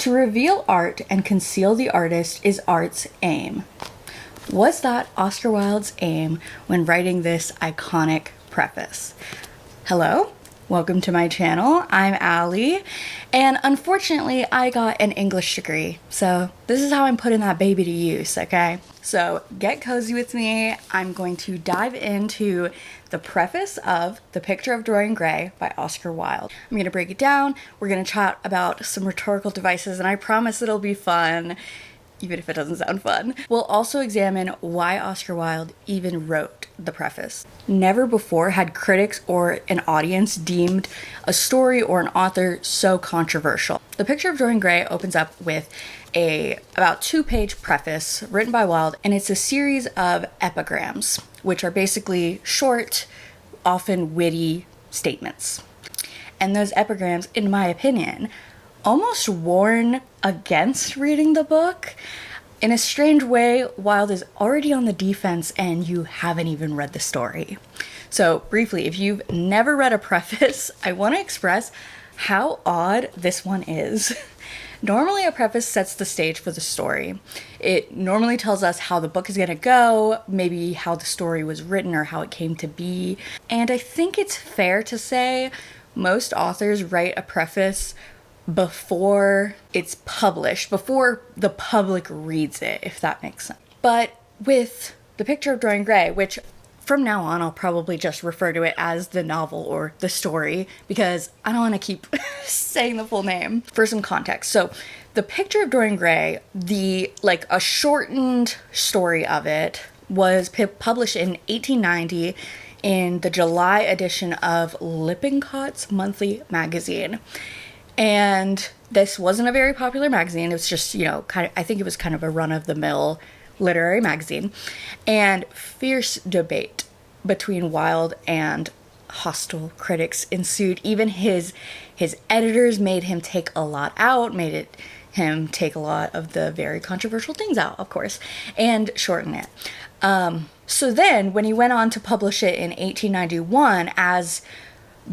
To reveal art and conceal the artist is art's aim. Was that Oscar Wilde's aim when writing this iconic preface? Hello, welcome to my channel. I'm Allie, and unfortunately I got an English degree, so this is how I'm putting that baby to use, okay? So get cozy with me. I'm going to dive into the preface of The Picture of Dorian Gray by Oscar Wilde. I'm going to break it down, we're going to chat about some rhetorical devices, and I promise it'll be fun, even if it doesn't sound fun. We'll also examine why Oscar Wilde even wrote the preface. Never before had critics or an audience deemed a story or an author so controversial. The Picture of Dorian Gray opens up with a about 2-page preface written by Wilde, and it's a series of epigrams, which are basically short, often witty statements. And those epigrams, in my opinion, almost warn against reading the book. In a strange way, Wilde is already on the defense and you haven't even read the story. So briefly, if you've never read a preface, I want to express how odd this one is. Normally a preface sets the stage for the story. It normally tells us how the book is going to go, maybe how the story was written or how it came to be. And I think it's fair to say most authors write a preface before it's published, before the public reads it, if that makes sense. But with The Picture of Dorian Gray, which from now on I'll probably just refer to it as the novel or the story because I don't want to keep saying the full name. For some context, so The Picture of Dorian Gray, a shortened story of it, was published in 1890 in the July edition of Lippincott's Monthly Magazine. And this wasn't a very popular magazine. It was just, I think it was kind of a run-of-the-mill literary magazine. And fierce debate between Wilde and hostile critics ensued. Even his editors made him take a lot out, him take a lot of the very controversial things out, of course, and shorten it. So then, when he went on to publish it in 1891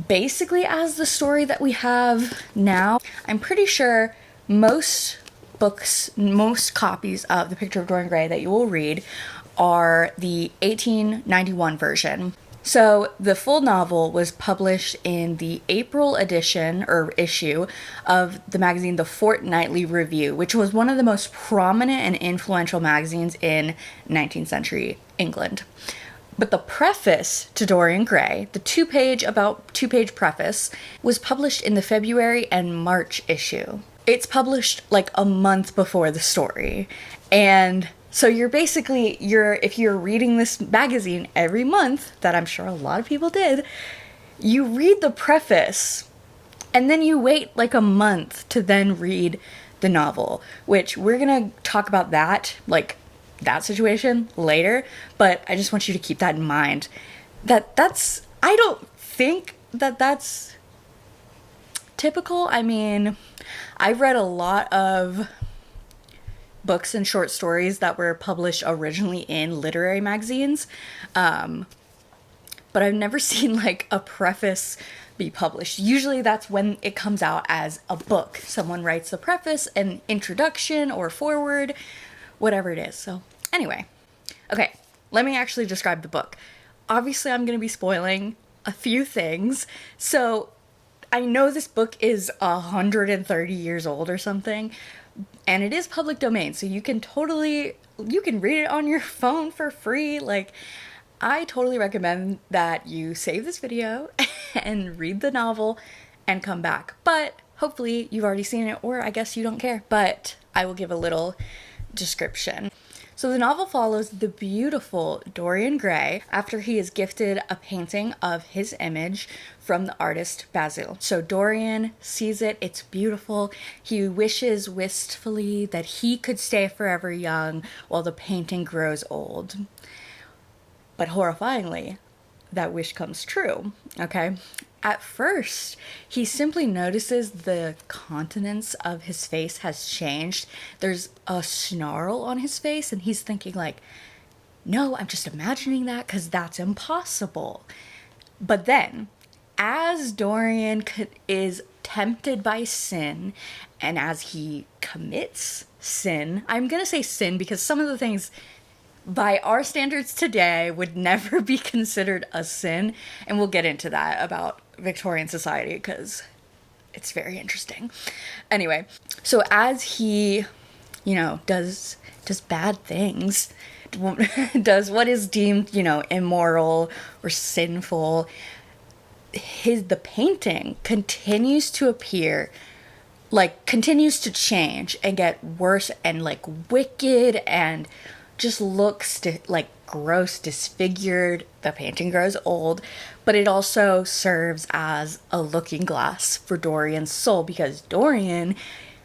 basically as the story that we have now, I'm pretty sure most copies of The Picture of Dorian Gray that you will read are the 1891 version. So the full novel was published in the April edition or issue of the magazine The Fortnightly Review, which was one of the most prominent and influential magazines in 19th century England. But the preface to Dorian Gray, the about two-page preface, was published in the February and March issue. It's published like a month before the story. And so if you're reading this magazine every month, that I'm sure a lot of people did, you read the preface and then you wait like a month to then read the novel, which we're gonna talk about that situation later, but I just want you to keep that in mind. I don't think that's typical. I mean, I've read a lot of books and short stories that were published originally in literary magazines, but I've never seen a preface be published. Usually that's when it comes out as a book. Someone writes a preface, an introduction or foreword, whatever it is. So anyway, okay, let me actually describe the book. Obviously, I'm going to be spoiling a few things. So I know this book is 130 years old or something, and it is public domain, so you can read it on your phone for free. I totally recommend that you save this video and read the novel and come back. But hopefully you've already seen it, or I guess you don't care, but I will give a little description. So the novel follows the beautiful Dorian Gray after he is gifted a painting of his image from the artist Basil. So Dorian sees it, it's beautiful. He wishes wistfully that he could stay forever young while the painting grows old. But horrifyingly, that wish comes true, okay? At first, he simply notices the countenance of his face has changed. There's a snarl on his face, and he's thinking no, I'm just imagining that because that's impossible. But then, as Dorian is tempted by sin, and as he commits sin, I'm gonna say sin because some of the things by our standards today would never be considered a sin, and we'll get into that about Victorian society because it's very interesting. Anyway, so as he, does bad things, does what is deemed, immoral or sinful, the painting continues to appear, continues to change and get worse and wicked and just looks gross, disfigured. The painting grows old, but it also serves as a looking glass for Dorian's soul, because Dorian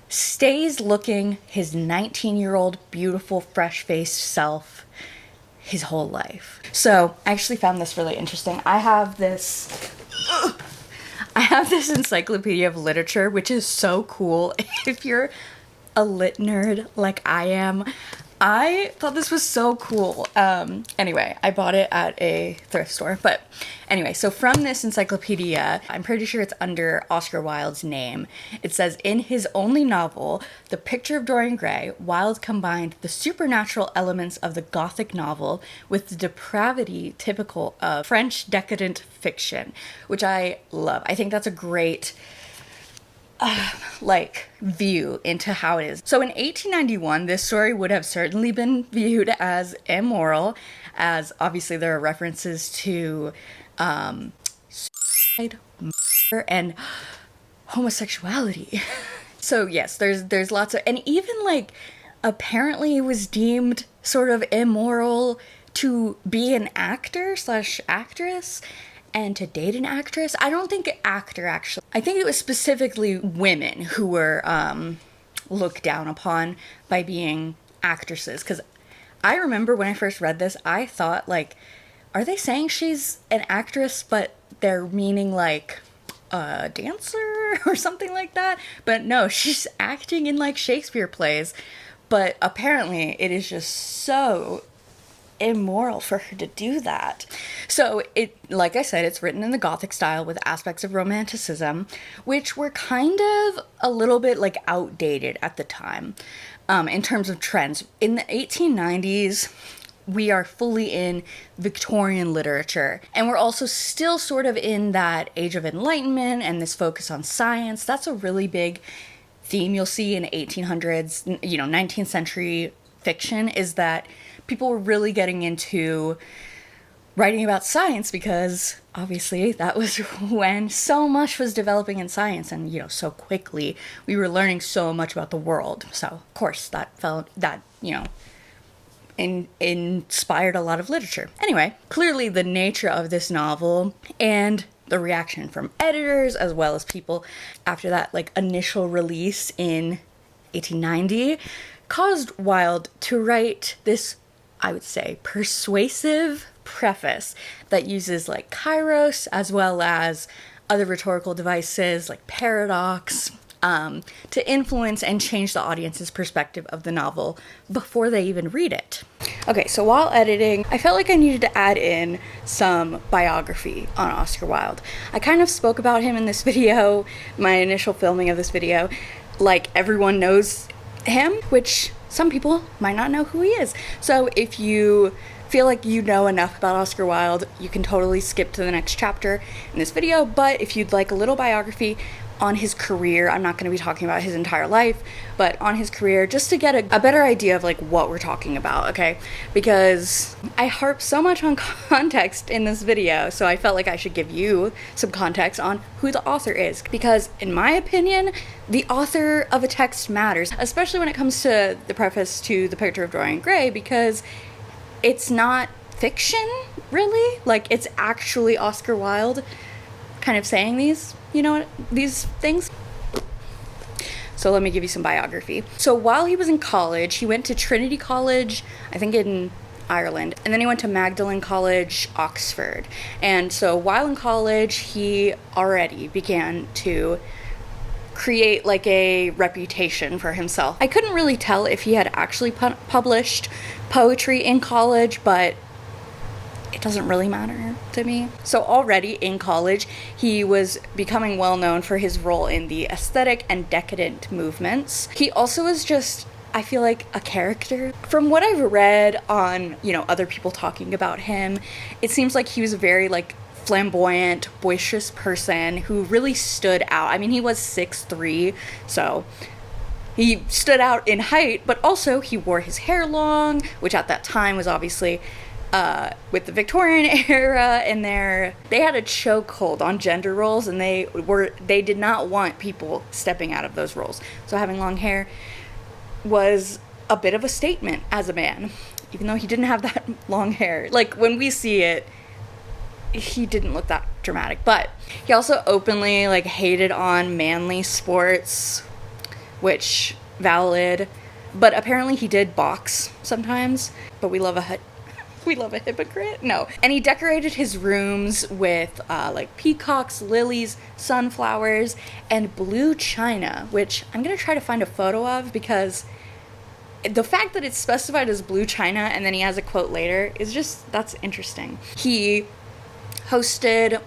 stays looking his 19-year-old beautiful fresh-faced self his whole life. So I actually found this really interesting. I have this encyclopedia of literature, which is so cool. If you're a lit nerd like I am, I thought this was so cool. Anyway, I bought it at a thrift store. But anyway, so from this encyclopedia, I'm pretty sure it's under Oscar Wilde's name. It says, in his only novel, The Picture of Dorian Gray, Wilde combined the supernatural elements of the Gothic novel with the depravity typical of French decadent fiction, which I love. I think that's a great view into how it is. So in 1891, this story would have certainly been viewed as immoral, as obviously there are references to suicide, murder, and homosexuality. So yes, there's lots of, and even apparently it was deemed sort of immoral to be an actor/actress and to date an actress. I don't think actor, actually. I think it was specifically women who were looked down upon by being actresses. Because I remember when I first read this, I thought, are they saying she's an actress, but they're meaning a dancer or something like that? But no, she's acting in Shakespeare plays. But apparently it is just so immoral for her to do that. So it, like I said, it's written in the Gothic style with aspects of Romanticism, which were kind of a little bit outdated at the time in terms of trends. In the 1890s, we are fully in Victorian literature, and we're also still sort of in that age of enlightenment and this focus on science. That's a really big theme you'll see in 1800s, 19th century fiction, is that people were really getting into writing about science, because obviously that was when so much was developing in science, and so quickly we were learning so much about the world. So of course that inspired a lot of literature. Anyway, clearly the nature of this novel and the reaction from editors as well as people after that initial release in 1890 caused Wilde to write this, I would say, persuasive preface that uses kairos as well as other rhetorical devices like paradox to influence and change the audience's perspective of the novel before they even read it. Okay, so while editing, I felt like I needed to add in some biography on Oscar Wilde. I kind of spoke about him in this video, my initial filming of this video, everyone knows him, which some people might not know who he is. So if you feel like you know enough about Oscar Wilde, you can totally skip to the next chapter in this video. But if you'd like a little biography on his career, I'm not going to be talking about his entire life, but on his career, just to get a better idea of what we're talking about, okay? Because I harp so much on context in this video, so I felt like I should give you some context on who the author is. Because in my opinion, the author of a text matters, especially when it comes to the preface to The Picture of Dorian Gray, because it's not fiction, really. It's actually Oscar Wilde kind of saying these things. So let me give you some biography. So while he was in college, he went to Trinity College, I think in Ireland, and then he went to Magdalen College, Oxford. And so while in college, he already began to create a reputation for himself. I couldn't really tell if he had actually published poetry in college, but it doesn't really matter to me. So already in college, he was becoming well known for his role in the aesthetic and decadent movements. He also was just, I feel like, a character. From what I've read on, other people talking about him, it seems like he was a very, flamboyant, boisterous person who really stood out. I mean, he was 6'3", so he stood out in height, but also he wore his hair long, which at that time was obviously, with the Victorian era, and they had a chokehold on gender roles, and they did not want people stepping out of those roles. So having long hair was a bit of a statement as a man, even though he didn't have that long hair. When we see it, he didn't look that dramatic. But he also openly hated on manly sports, which valid. But apparently he did box sometimes. But we love a hypocrite? No. And he decorated his rooms with peacocks, lilies, sunflowers, and blue china, which I'm gonna try to find a photo of, because the fact that it's specified as blue china and then he has a quote later is just, that's interesting. He hosted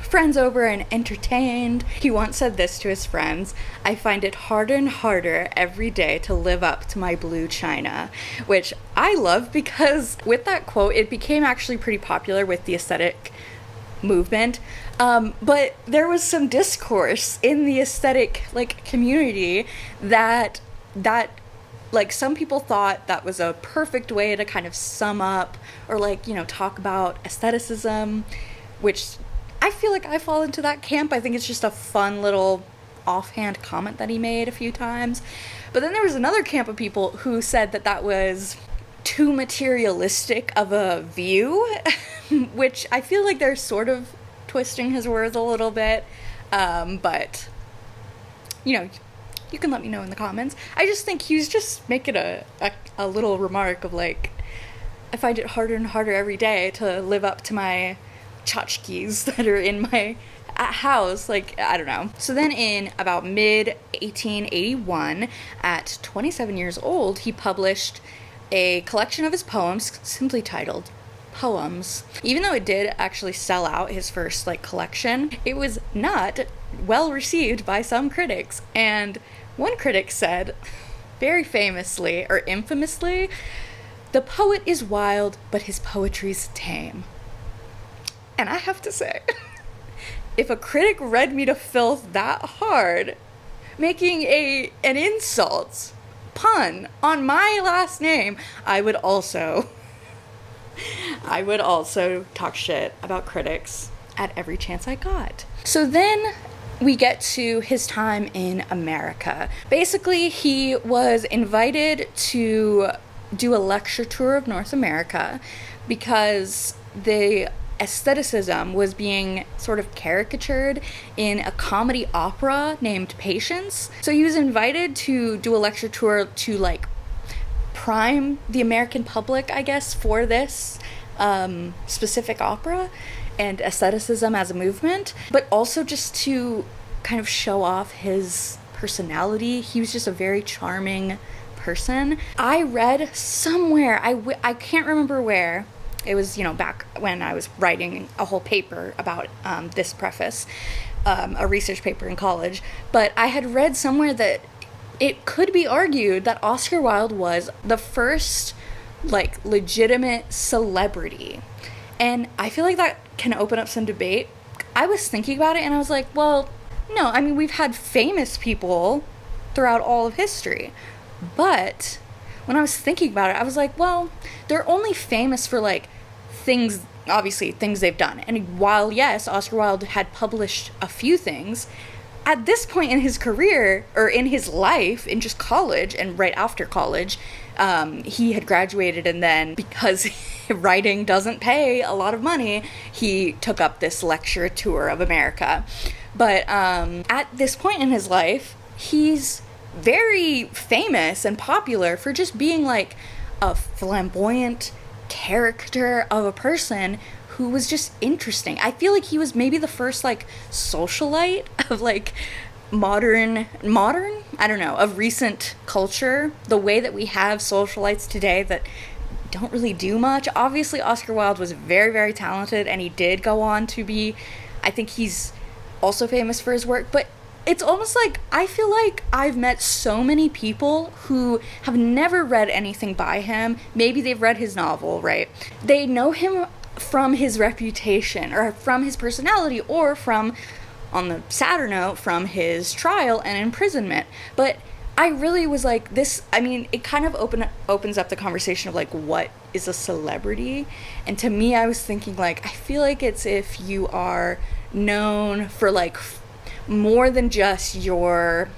friends over and entertained. He once said this to his friends: "I find it harder and harder every day to live up to my blue china," which I love, because with that quote, it became actually pretty popular with the aesthetic movement. But there was some discourse in the aesthetic community that some people thought that was a perfect way to kind of sum up or talk about aestheticism, which I feel like I fall into that camp. I think it's just a fun little offhand comment that he made a few times. But then there was another camp of people who said that was too materialistic of a view, which I feel like they're sort of twisting his words a little bit. But, you can let me know in the comments. I just think he was just making a little remark of I find it harder and harder every day to live up to my tchotchkes that are in my house. I don't know. So then in about mid-1881, at 27 years old, he published a collection of his poems simply titled Poems. Even though it did actually sell out, his first collection, it was not well received by some critics. And one critic said, very famously or infamously, "The poet is wild, but his poetry's tame." And I have to say, if a critic read me to filth that hard, making an insult pun on my last name, I would also talk shit about critics at every chance I got. So then we get to his time in America. Basically, he was invited to do a lecture tour of North America because the aestheticism was being sort of caricatured in a comedy opera named Patience. So he was invited to do a lecture tour to prime the American public, I guess, for this specific opera and aestheticism as a movement, but also just to kind of show off his personality. He was just a very charming person. I read somewhere, I can't remember where, it was, back when I was writing a whole paper about this preface, a research paper in college, but I had read somewhere that it could be argued that Oscar Wilde was the first, legitimate celebrity. And I feel like that can open up some debate. I was thinking about it and I was like, well, no, I mean, we've had famous people throughout all of history. But when I was thinking about it, I was like, well, they're only famous for, things they've done. And while, yes, Oscar Wilde had published a few things, at this point in his career, or in his life, in just college and right after college, he had graduated, and then because writing doesn't pay a lot of money, he took up this lecture tour of America. But at this point in his life, he's very famous and popular for just being a flamboyant character of a person who was just interesting. I feel like he was maybe the first socialite of modern, I don't know, of recent culture, the way that we have socialites today that don't really do much. Obviously, Oscar Wilde was very, very talented, and he did go on to be, I think he's also famous for his work, but it's almost like I feel like I've met so many people who have never read anything by him. Maybe they've read his novel, right? They know him from his reputation or from his personality or from, on the sadder note, from his trial and imprisonment. But I really was like, this, I mean, it kind of opens up the conversation of like, what is a celebrity? And to me, I was thinking like, I feel like it's if you are known for like more than just your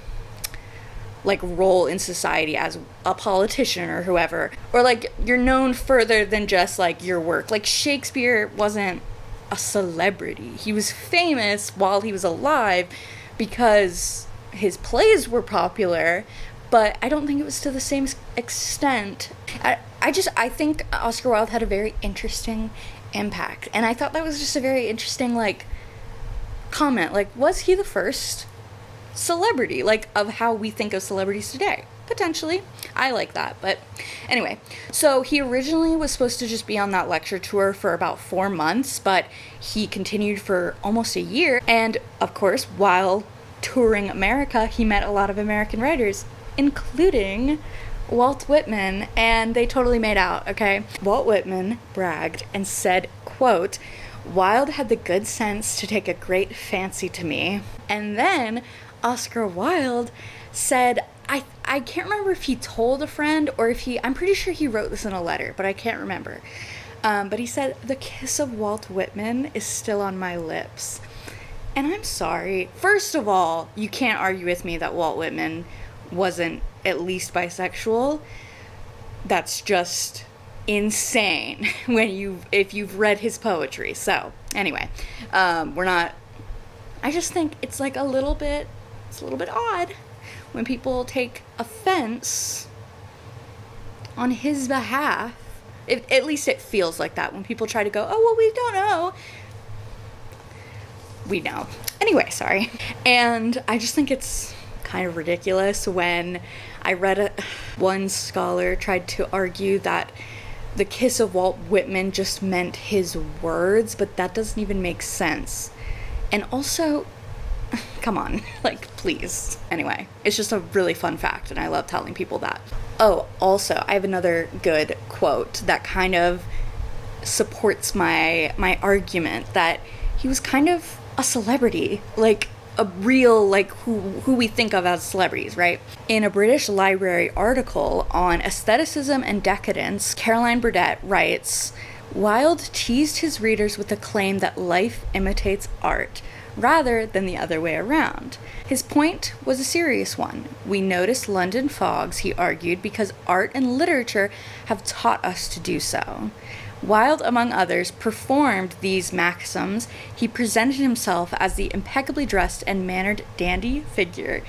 like role in society as a politician or whoever, or like you're known further than just like your work. Like Shakespeare wasn't a celebrity. He was famous while he was alive because his plays were popular, but I don't think it was to the same extent. I think Oscar Wilde had a very interesting impact, and I thought that was just a very interesting like comment. Like, was he the first celebrity, like of how we think of celebrities today? Potentially. I like that. But anyway, so he originally was supposed to just be on that lecture tour for about 4 months, but he continued for almost a year. And of course, while touring America, he met a lot of American writers, including Walt Whitman, and they totally made out, okay? Walt Whitman bragged and said, quote, "Wilde had the good sense to take a great fancy to me." And then Oscar Wilde said, I can't remember if he told a friend or if I'm pretty sure he wrote this in a letter, but I can't remember. But he said, "The kiss of Walt Whitman is still on my lips." And I'm sorry. First of all, you can't argue with me that Walt Whitman wasn't at least bisexual. That's just insane if you've read his poetry. So anyway, I just think it's like a little bit odd when people take offense on his behalf. At least it feels like that when people try to go, oh, well, we don't know. We know. Anyway, sorry. And I just think it's kind of ridiculous when I read one scholar tried to argue that the kiss of Walt Whitman just meant his words, but that doesn't even make sense. And also, come on, like, please. Anyway, it's just a really fun fact, and I love telling people that. Oh, also, I have another good quote that kind of supports my argument that he was kind of a celebrity, like a real, like who we think of as celebrities, right? In a British Library article on aestheticism and decadence, Caroline Burdett writes, "Wilde teased his readers with the claim that life imitates art, rather than the other way around. His point was a serious one. We notice London fogs, he argued, because art and literature have taught us to do so. Wilde, among others, performed these maxims. He presented himself as the impeccably dressed and mannered dandy figure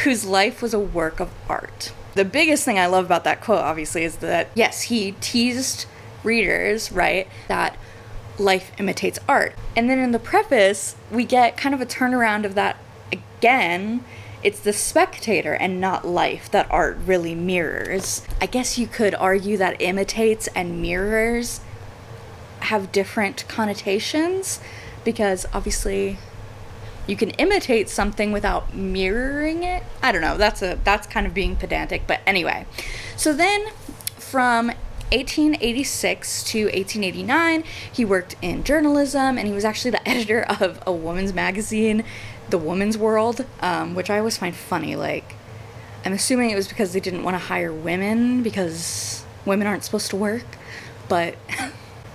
whose life was a work of art." The biggest thing I love about that quote, obviously, is that, yes, he teased readers, right, that life imitates art. And then in the preface, we get kind of a turnaround of that again. It's the spectator and not life that art really mirrors. I guess you could argue that imitates and mirrors have different connotations, because obviously you can imitate something without mirroring it. I don't know, that's kind of being pedantic, but anyway. So then from 1886 to 1889, he worked in journalism, and he was actually the editor of a woman's magazine, The Woman's World, which I always find funny. Like, I'm assuming it was because they didn't want to hire women because women aren't supposed to work, but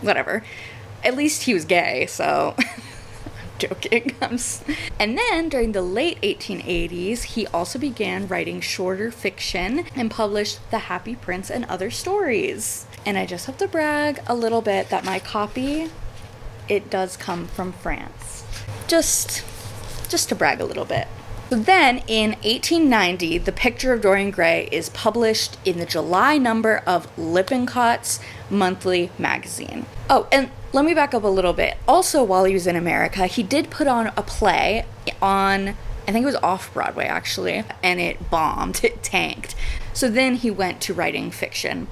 whatever. At least he was gay, so I'm joking. And then during the late 1880s, he also began writing shorter fiction and published The Happy Prince and Other Stories. And I just have to brag a little bit that my copy, it does come from France. Just to brag a little bit. So then in 1890, The Picture of Dorian Gray is published in the July number of Lippincott's monthly magazine. Oh, and let me back up a little bit. Also, while he was in America, he did put on a play on, I think it was off-Broadway actually, and it bombed, it tanked. So then he went to writing fiction.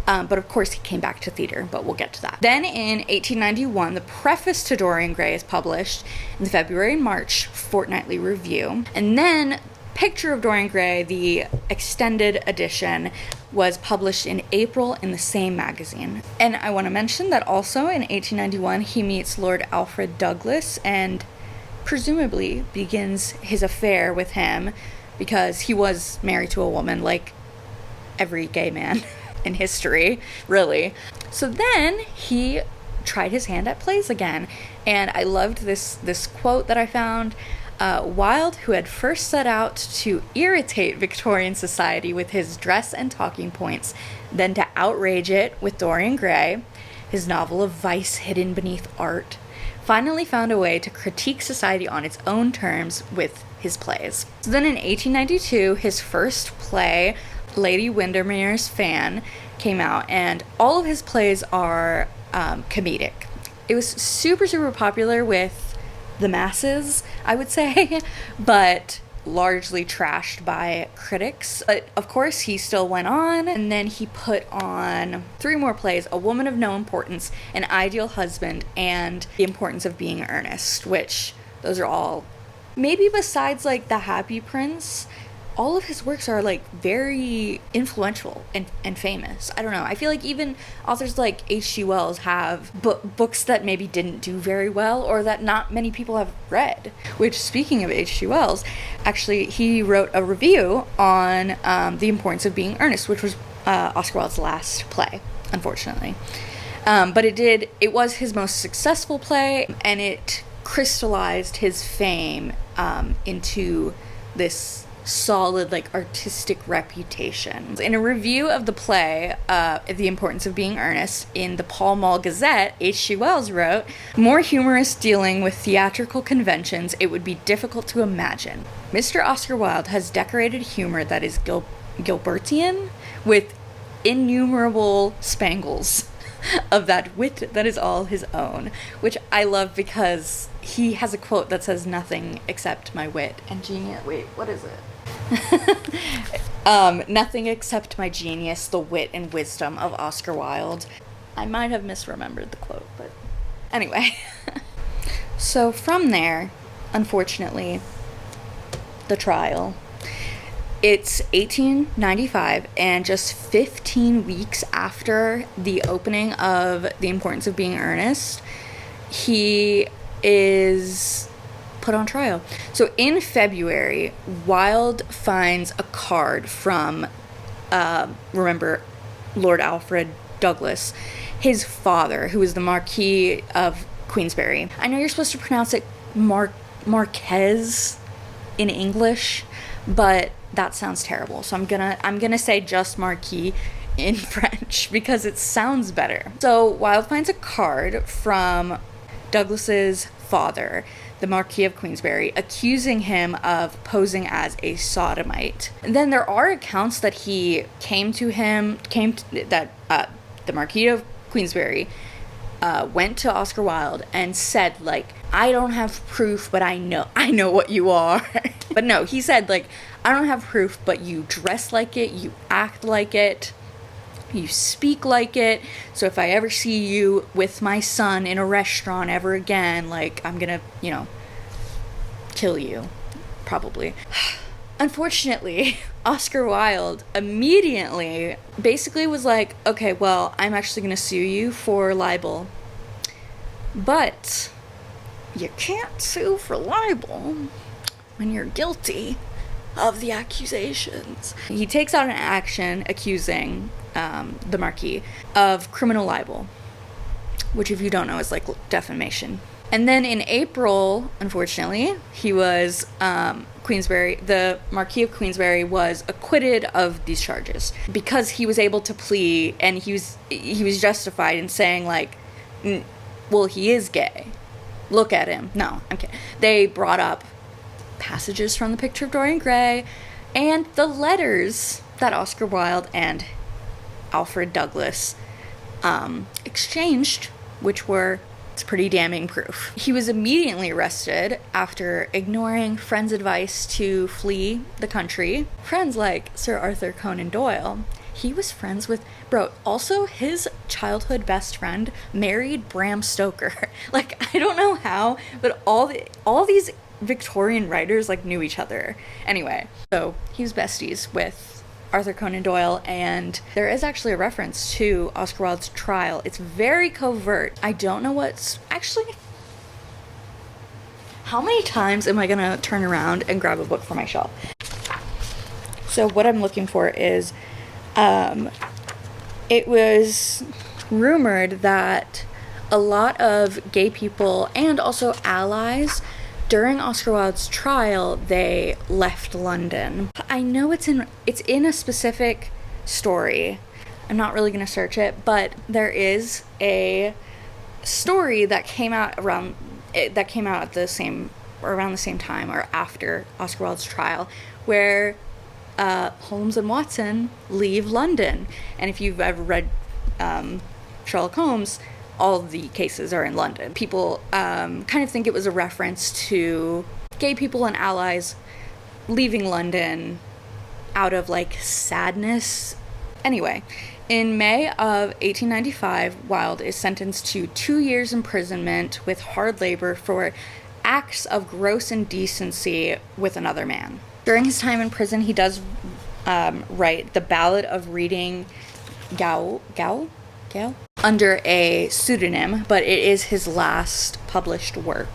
But of course he came back to theater, but we'll get to that. Then in 1891, the preface to Dorian Gray is published in the February and March Fortnightly Review. And then Picture of Dorian Gray, the extended edition, was published in April in the same magazine. And I want to mention that also in 1891, he meets Lord Alfred Douglas and presumably begins his affair with him, because he was married to a woman, like every gay man in history, really. So then he tried his hand at plays again, and I loved this quote that I found. Wilde, who had first set out to irritate Victorian society with his dress and talking points, then to outrage it with Dorian Gray, his novel of vice hidden beneath art, finally found a way to critique society on its own terms with his plays. So then in 1892, his first play, Lady Windermere's Fan, came out, and all of his plays are comedic. It was super, super popular with the masses, I would say, but largely trashed by critics. But of course, he still went on, and then he put on 3 more plays: A Woman of No Importance, An Ideal Husband, and The Importance of Being Earnest, which those are all, maybe besides like The Happy Prince, all of his works are like very influential and famous. I don't know. I feel like even authors like H.G. Wells have books that maybe didn't do very well or that not many people have read. Which, speaking of H.G. Wells, actually he wrote a review on The Importance of Being Earnest, which was Oscar Wilde's last play, unfortunately. But it was his most successful play, and it crystallized his fame into this solid, like, artistic reputation. In a review of the play, The Importance of Being Earnest, in the Pall Mall Gazette, H.G. Wells wrote, "More humorous dealing with theatrical conventions it would be difficult to imagine. Mr. Oscar Wilde has decorated humor that is Gilbertian with innumerable spangles of that wit that is all his own," which I love because he has a quote that says, "Nothing except my wit and genius." Wait, what is it? Nothing except my genius, the wit and wisdom of Oscar Wilde. I might have misremembered the quote, but anyway. So from there, unfortunately, the trial. It's 1895, and just 15 weeks after the opening of The Importance of Being Earnest, he is put on trial. So in February, Wilde finds a card from, remember, Lord Alfred Douglas, his father, who was the Marquis of Queensberry. I know you're supposed to pronounce it Marquez in English, but that sounds terrible. So I'm gonna say just Marquis in French because it sounds better. So Wilde finds a card from Douglas's father, the Marquis of Queensberry, accusing him of posing as a sodomite. And then there are accounts that the Marquis of Queensberry went to Oscar Wilde and said, like, "I don't have proof, but I know what you are." But no, he said, like, "I don't have proof, but you dress like it, you act like it, you speak like it, so if I ever see you with my son in a restaurant ever again, like, I'm gonna, kill you, probably." Unfortunately, Oscar Wilde immediately basically was like, "Okay, well, I'm actually gonna sue you for libel, but you can't sue for libel when you're guilty of the accusations." He takes out an action accusing the Marquis of criminal libel, which, if you don't know, is like defamation. And then in April, unfortunately, he was the Marquis of Queensberry was acquitted of these charges because he was able to plea, and he was justified in saying, like, well, he is gay. Look at him. No, I'm kidding. They brought up passages from the Picture of Dorian Gray and the letters that Oscar Wilde and Alfred Douglas exchanged, which were It's pretty damning proof. He was immediately arrested after ignoring friends' advice to flee the country. Friends like Sir Arthur Conan Doyle. He was friends with, also his childhood best friend married Bram Stoker. Like, I don't know how, but all these Victorian writers, like, knew each other. Anyway, so he was besties with Arthur Conan Doyle, and there is actually a reference to Oscar Wilde's trial. It's very covert. I don't know what's... Actually, how many times am I gonna turn around and grab a book from my shelf? So what I'm looking for is... it was rumored that a lot of gay people and also allies during Oscar Wilde's trial, they left London. I know it's in a specific story. I'm not really going to search it, but there is a story that came out around the same time or after Oscar Wilde's trial, where Holmes and Watson leave London. And if you've ever read Sherlock Holmes, all the cases are in London. People kind of think it was a reference to gay people and allies leaving London out of, like, sadness. Anyway, in May of 1895, Wilde is sentenced to 2 years imprisonment with hard labor for acts of gross indecency with another man. During his time in prison, he does write The Ballad of Reading Gaol under a pseudonym, but it is his last published work.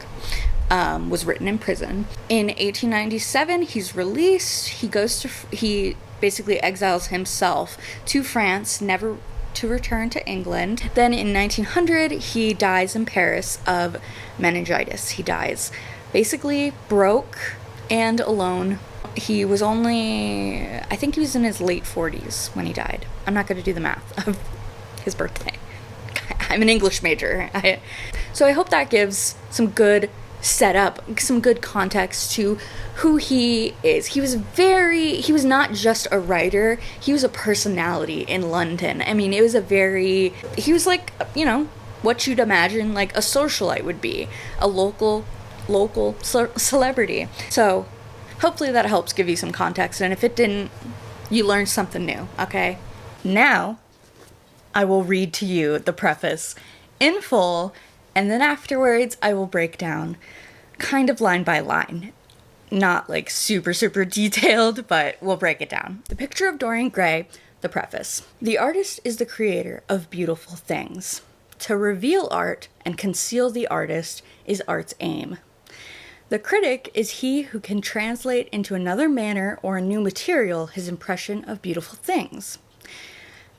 Was written in prison. In 1897, he's released. He basically exiles himself to France, never to return to England. Then in 1900, he dies in Paris of meningitis. He dies basically broke and alone. He was I think he was in his late 40s when he died. I'm not going to do the math of his birthday. I'm an English major. So I hope that gives some good setup, some good context to who he is. He was not just a writer, he was a personality in London. I mean, he was like, you know, what you'd imagine like a socialite would be, a local celebrity. So hopefully that helps give you some context, and if it didn't, you learned something new, okay? Now, I will read to you the preface in full, and then afterwards I will break down kind of line by line. Not like super detailed, but we'll break it down. The Picture of Dorian Gray, the preface. The artist is the creator of beautiful things. To reveal art and conceal the artist is art's aim. The critic is he who can translate into another manner or a new material his impression of beautiful things.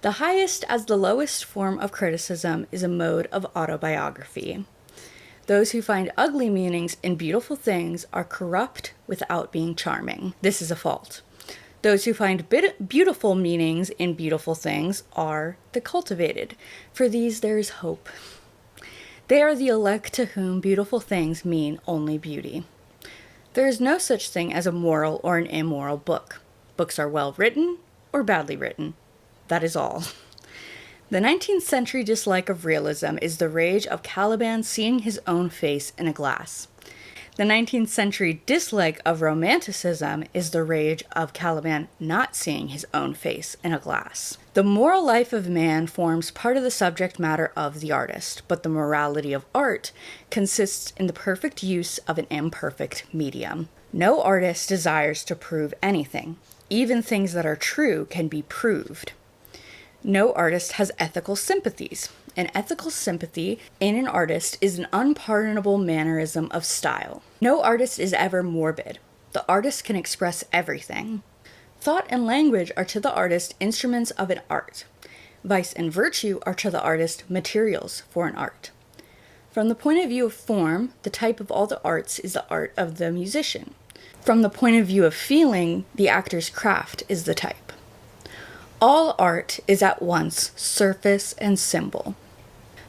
The highest as the lowest form of criticism is a mode of autobiography. Those who find ugly meanings in beautiful things are corrupt without being charming. This is a fault. Those who find beautiful meanings in beautiful things are the cultivated. For these there is hope. They are the elect to whom beautiful things mean only beauty. There is no such thing as a moral or an immoral book. Books are well written or badly written. That is all. The 19th century dislike of realism is the rage of Caliban seeing his own face in a glass. The 19th century dislike of romanticism is the rage of Caliban not seeing his own face in a glass. The moral life of man forms part of the subject matter of the artist, but the morality of art consists in the perfect use of an imperfect medium. No artist desires to prove anything. Even things that are true can be proved. No artist has ethical sympathies. An ethical sympathy in an artist is an unpardonable mannerism of style. No artist is ever morbid. The artist can express everything. Thought and language are to the artist instruments of an art. Vice and virtue are to the artist materials for an art. From the point of view of form, the type of all the arts is the art of the musician. From the point of view of feeling, the actor's craft is the type. All art is at once surface and symbol.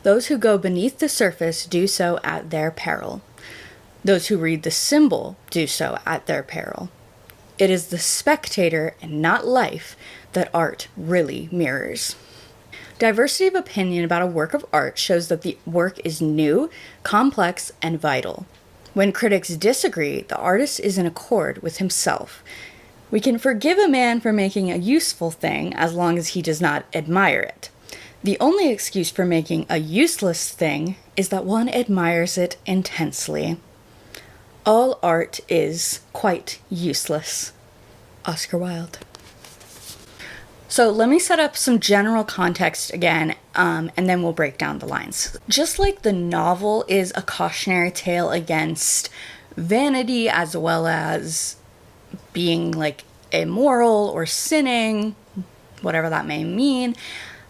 Those who go beneath the surface do so at their peril. Those who read the symbol do so at their peril. It is the spectator and not life that art really mirrors. Diversity of opinion about a work of art shows that the work is new, complex, and vital. When critics disagree, the artist is in accord with himself. We can forgive a man for making a useful thing as long as he does not admire it. The only excuse for making a useless thing is that one admires it intensely. All art is quite useless. Oscar Wilde. So let me set up some general context again, and then we'll break down the lines. Just like the novel is a cautionary tale against vanity as well as being like immoral or sinning, whatever that may mean,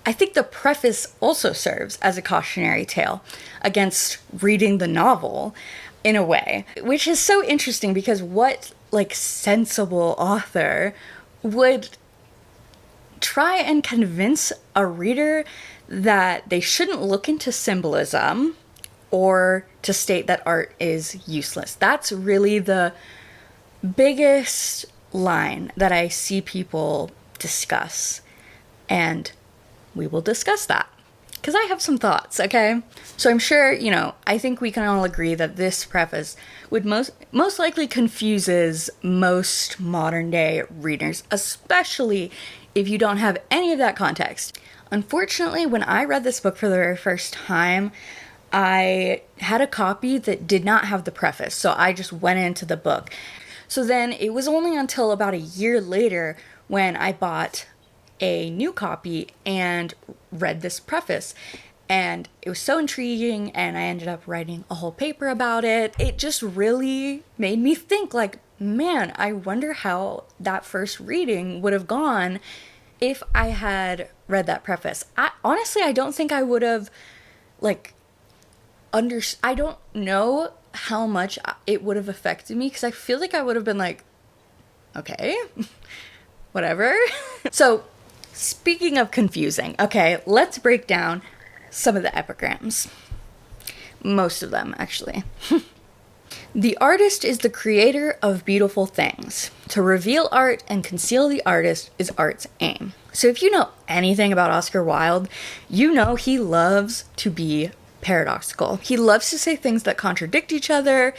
I think the preface also serves as a cautionary tale against reading the novel in a way, which is so interesting because what like sensible author would try and convince a reader that they shouldn't look into symbolism or to state that art is useless? That's really the biggest line that I see people discuss, and we will discuss that because I have some thoughts, okay? So I'm sure, I think we can all agree that this preface would most likely confuses most modern day readers, especially if you don't have any of that context. Unfortunately, when I read this book for the very first time, I had a copy that did not have the preface, so I just went into the book. So then it was only until about a year later when I bought a new copy and read this preface, and it was so intriguing, and I ended up writing a whole paper about it. It just really made me think, like, man, I wonder how that first reading would have gone if I had read that preface. I don't think I would have, I don't know how much it would have affected me, because I feel like I would have been like, okay, whatever. So, speaking of confusing, okay, let's break down some of the epigrams. Most of them, actually. The artist is the creator of beautiful things. To reveal art and conceal the artist is art's aim. So if you know anything about Oscar Wilde, you know he loves to be paradoxical. He loves to say things that contradict each other,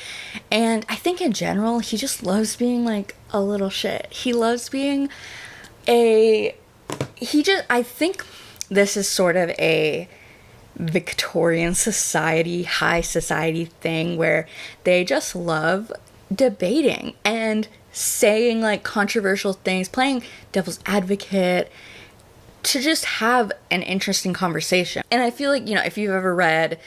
and I think in general, he just loves being like a little shit. He loves being I think this is sort of a Victorian society, high society thing where they just love debating and saying like controversial things, playing devil's advocate to just have an interesting conversation. And I feel like, if you've ever read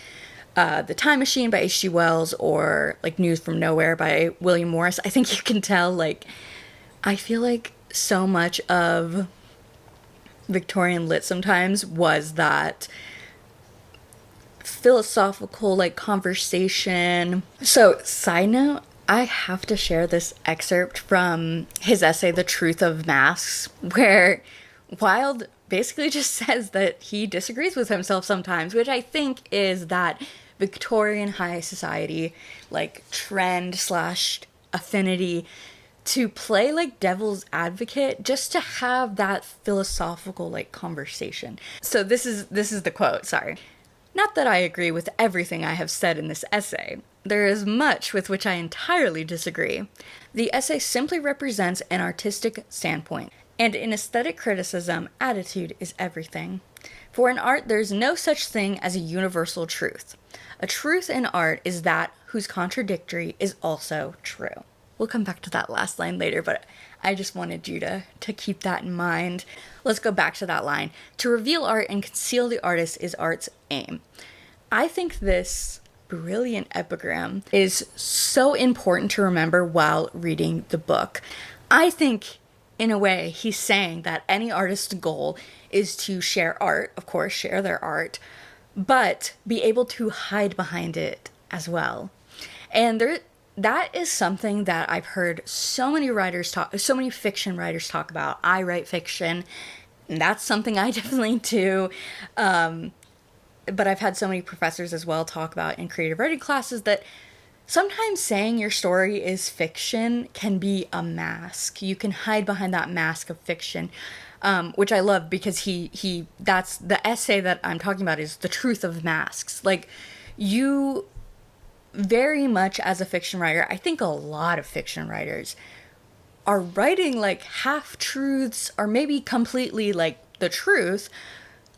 The Time Machine by H.G. Wells or like News from Nowhere by William Morris, I think you can tell, like, I feel like so much of Victorian lit sometimes was that philosophical like conversation. So side note, I have to share this excerpt from his essay The Truth of Masks, where Wilde basically just says that he disagrees with himself sometimes, which I think is that Victorian high society like trend / affinity to play like devil's advocate just to have that philosophical like conversation. So this is the quote, sorry. Not that I agree with everything I have said in this essay. There is much with which I entirely disagree. The essay simply represents an artistic standpoint, and in aesthetic criticism, attitude is everything. For in art, there is no such thing as a universal truth. A truth in art is that whose contradictory is also true. We'll come back to that last line later, but I just wanted you to keep that in mind. Let's go back to that line. To reveal art and conceal the artist is art's aim. I think this brilliant epigram is so important to remember while reading the book. I think, in a way, he's saying that any artist's goal is to share art, of course, share their art, but be able to hide behind it as well. And that is something that I've heard so many fiction writers talk about. I write fiction, and that's something I definitely do. But I've had so many professors as well talk about in creative writing classes that sometimes saying your story is fiction can be a mask. You can hide behind that mask of fiction. which I love because he that's the essay that I'm talking about is The Truth of Masks. Like, you very much as a fiction writer, I think a lot of fiction writers are writing like half truths or maybe completely like the truth.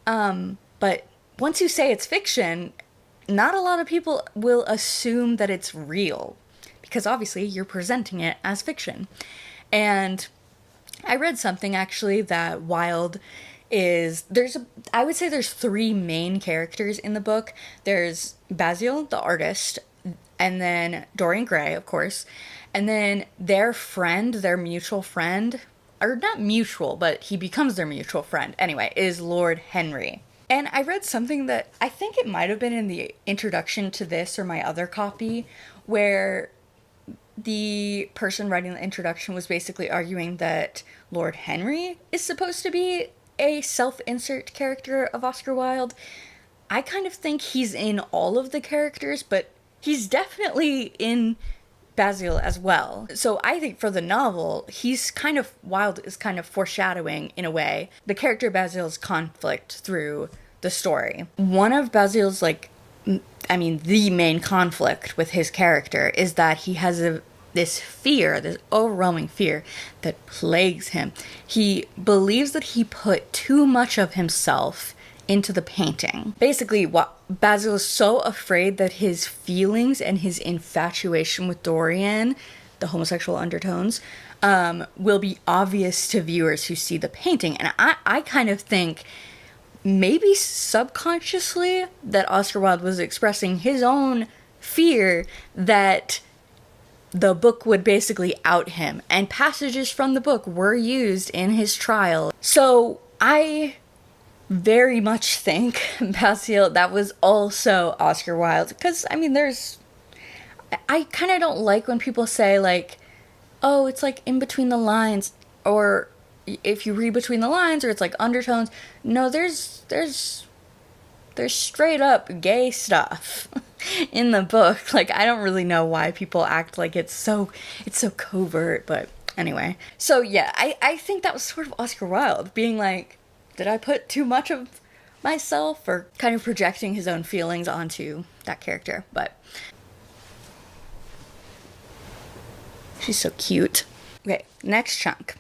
But once you say it's fiction, not a lot of people will assume that it's real because obviously you're presenting it as fiction. And I read something actually that Wilde is, I would say there's three main characters in the book. There's Basil, the artist, and then Dorian Gray, of course, and then their friend, their mutual friend, or not mutual, but he becomes their mutual friend, anyway, is Lord Henry. And I read something that I think it might have been in the introduction to this or my other copy, where the person writing the introduction was basically arguing that Lord Henry is supposed to be a self-insert character of Oscar Wilde. I kind of think he's in all of the characters, but he's definitely in Basil as well. So I think for the novel, Wilde is kind of foreshadowing, in a way, the character Basil's conflict through the story. One of Basil's, the main conflict with his character is that he has this fear, this overwhelming fear that plagues him. He believes that he put too much of himself into the painting. Basically, what Basil is so afraid that his feelings and his infatuation with Dorian, the homosexual undertones, will be obvious to viewers who see the painting. And I kind of think maybe subconsciously that Oscar Wilde was expressing his own fear that the book would basically out him, and passages from the book were used in his trial. So I very much think Basil, that was also Oscar Wilde, because I kind of don't like when people say like, oh, it's like in between the lines, or if you read between the lines, or it's like undertones. No, there's straight up gay stuff in the book. Like, I don't really know why people act like it's so covert, but anyway. So yeah, I think that was sort of Oscar Wilde being like, did I put too much of myself, or kind of projecting his own feelings onto that character. But she's so cute. Okay, next chunk.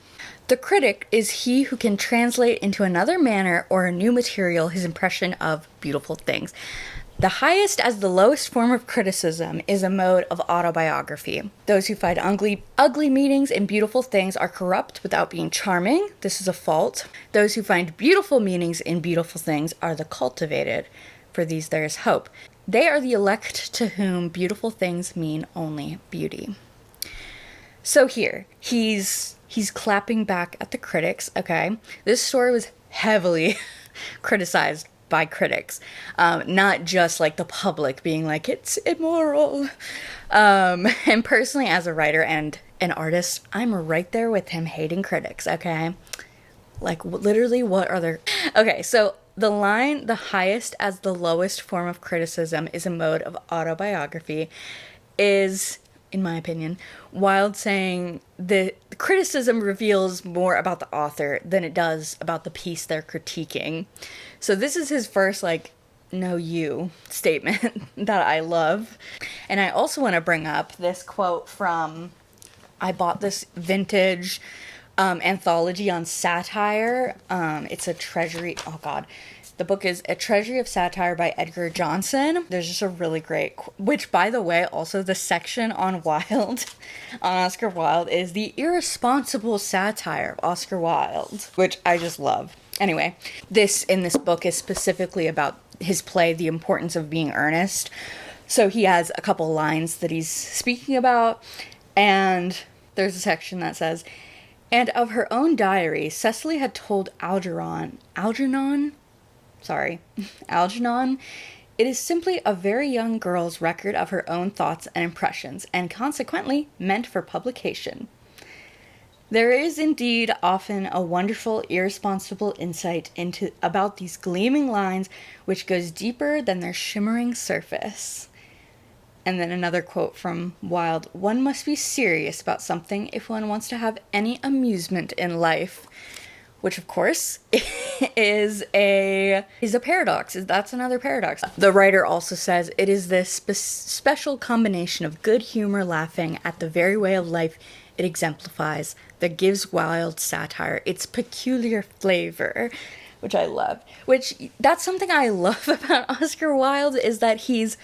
The critic is he who can translate into another manner or a new material his impression of beautiful things. The highest as the lowest form of criticism is a mode of autobiography. Those who find ugly meanings in beautiful things are corrupt without being charming. This is a fault. Those who find beautiful meanings in beautiful things are the cultivated. For these there is hope. They are the elect to whom beautiful things mean only beauty. So here, he's clapping back at the critics, okay? This story was heavily criticized by critics, not just like the public being like, it's immoral. And personally, as a writer and an artist, I'm right there with him hating critics, okay? Like, literally, what are there? Okay, so the line, the highest as the lowest form of criticism is a mode of autobiography, is, in my opinion, Wilde saying the criticism reveals more about the author than it does about the piece they're critiquing. So this is his first, no you statement that I love. And I also want to bring up this quote from, I bought this vintage anthology on satire. It's a treasury, oh god. The book is A Treasury of Satire by Edgar Johnson. There's just a really great, which, by the way, also the section on Wilde, on Oscar Wilde, is the irresponsible satire of Oscar Wilde, which I just love. Anyway, this in this book is specifically about his play, The Importance of Being Earnest. So he has a couple lines that he's speaking about, and there's a section that says, and of her own diary, Cecily had told Algernon, it is simply a very young girl's record of her own thoughts and impressions, and consequently meant for publication. There is indeed often a wonderful, irresponsible insight about these gleaming lines which goes deeper than their shimmering surface. And then another quote from Wilde, one must be serious about something if one wants to have any amusement in life. which of course is a paradox. That's another paradox. The writer also says it is this special combination of good humor, laughing at the very way of life it exemplifies, that gives Wilde satire its peculiar flavor, which I love. Which, that's something I love about Oscar Wilde, is that he's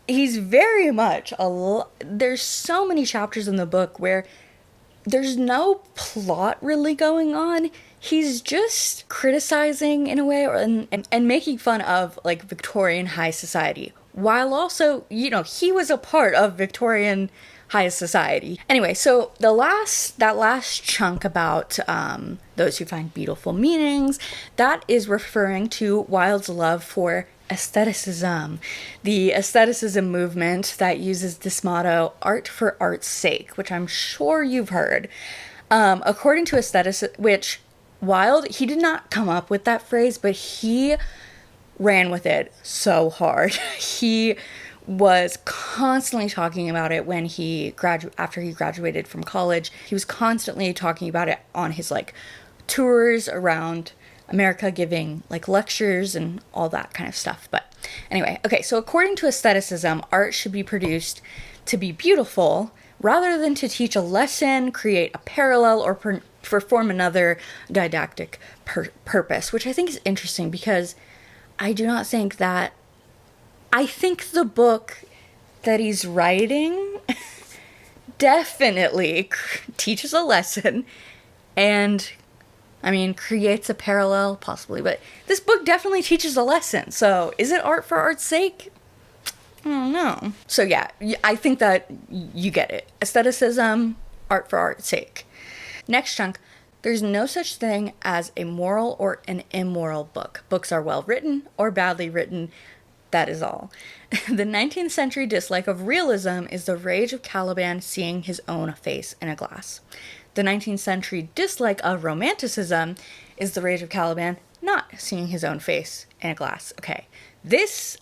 very much there's so many chapters in the book where there's no plot really going on. He's just criticizing in a way, and making fun of like Victorian high society, while also, you know, he was a part of Victorian high society. Anyway, so that last chunk about those who find beautiful meanings, that is referring to Wilde's love for aestheticism, the aestheticism movement that uses this motto, art for art's sake, which I'm sure you've heard. According to aestheticism, which Wilde, he did not come up with that phrase, but he ran with it so hard. He was constantly talking about it when after he graduated from college. He was constantly talking about it on his like tours around America, giving like lectures and all that kind of stuff. But anyway, okay, so according to aestheticism, art should be produced to be beautiful rather than to teach a lesson, create a parallel, or perform another didactic purpose, which I think is interesting, because I think the book that he's writing definitely teaches a lesson and, I mean, creates a parallel, possibly, but this book definitely teaches a lesson. So is it art for art's sake? I don't know. So yeah, I think that you get it. Aestheticism, art for art's sake. Next chunk. There's no such thing as a moral or an immoral book. Books are well written or badly written. That is all. The 19th century dislike of realism is the rage of Caliban seeing his own face in a glass. The 19th century dislike of romanticism is the rage of Caliban not seeing his own face in a glass. Okay, this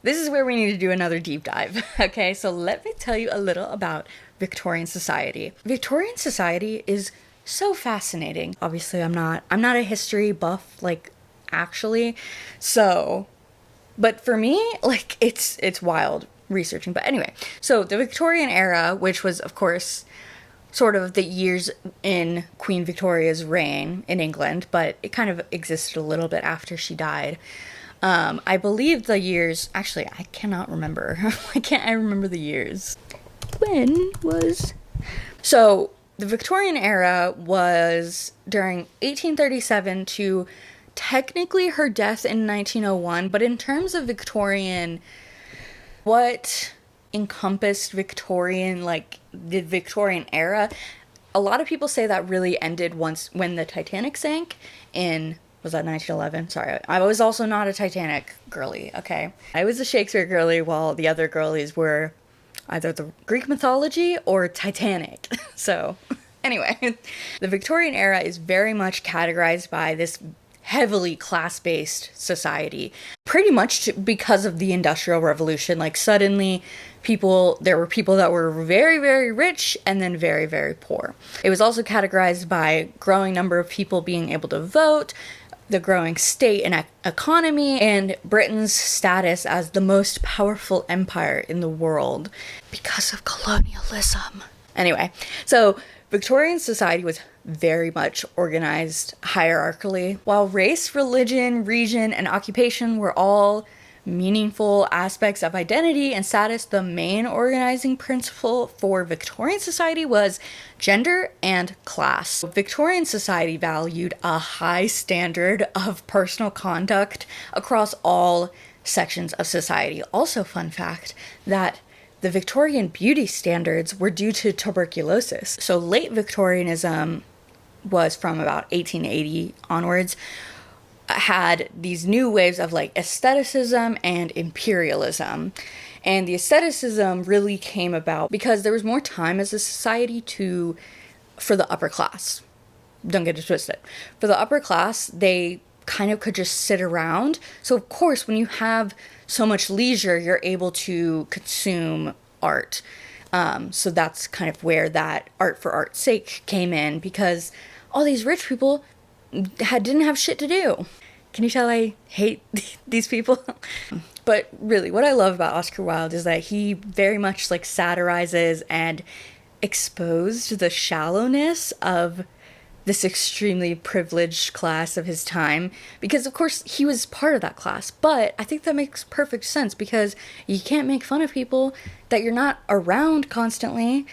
is where we need to do another deep dive. Okay, so let me tell you a little about Victorian society. Victorian society is so fascinating. Obviously, I'm not a history buff, like, actually. So, but for me, like, it's wild researching. But anyway, so the Victorian era, which was, of course, sort of the years in Queen Victoria's reign in England, but it kind of existed a little bit after she died. I believe the years, actually, I cannot remember. Why can't I remember the years? So, the Victorian era was during 1837 to technically her death in 1901, but in terms of Victorian, what encompassed Victorian, like the Victorian era, a lot of people say that really ended when the Titanic sank in, was that 1911? Sorry, I was also not a Titanic girly, okay? I was a Shakespeare girly, while the other girlies were either the Greek mythology or Titanic. So, anyway, the Victorian era is very much categorized by this heavily class-based society, pretty much because of the Industrial Revolution. Like, suddenly there were people that were very, very rich and then very, very poor. It was also categorized by growing number of people being able to vote, the growing state and economy, and Britain's status as the most powerful empire in the world because of colonialism. Anyway, so Victorian society was very much organized hierarchically. While race, religion, region, and occupation were all meaningful aspects of identity and status, the main organizing principle for Victorian society was gender and class. Victorian society valued a high standard of personal conduct across all sections of society. Also, fun fact, that the Victorian beauty standards were due to tuberculosis. So late Victorianism was from about 1880 onwards, had these new waves of like aestheticism and imperialism. And the aestheticism really came about because there was more time as a society for the upper class. Don't get it twisted. For the upper class, they kind of could just sit around. So of course, when you have so much leisure, you're able to consume art. So that's kind of where that art for art's sake came in, because all these rich people didn't have shit to do. Can you tell I hate these people? But really, what I love about Oscar Wilde is that he very much like satirizes and exposed the shallowness of this extremely privileged class of his time, because of course he was part of that class. But I think that makes perfect sense, because you can't make fun of people that you're not around constantly.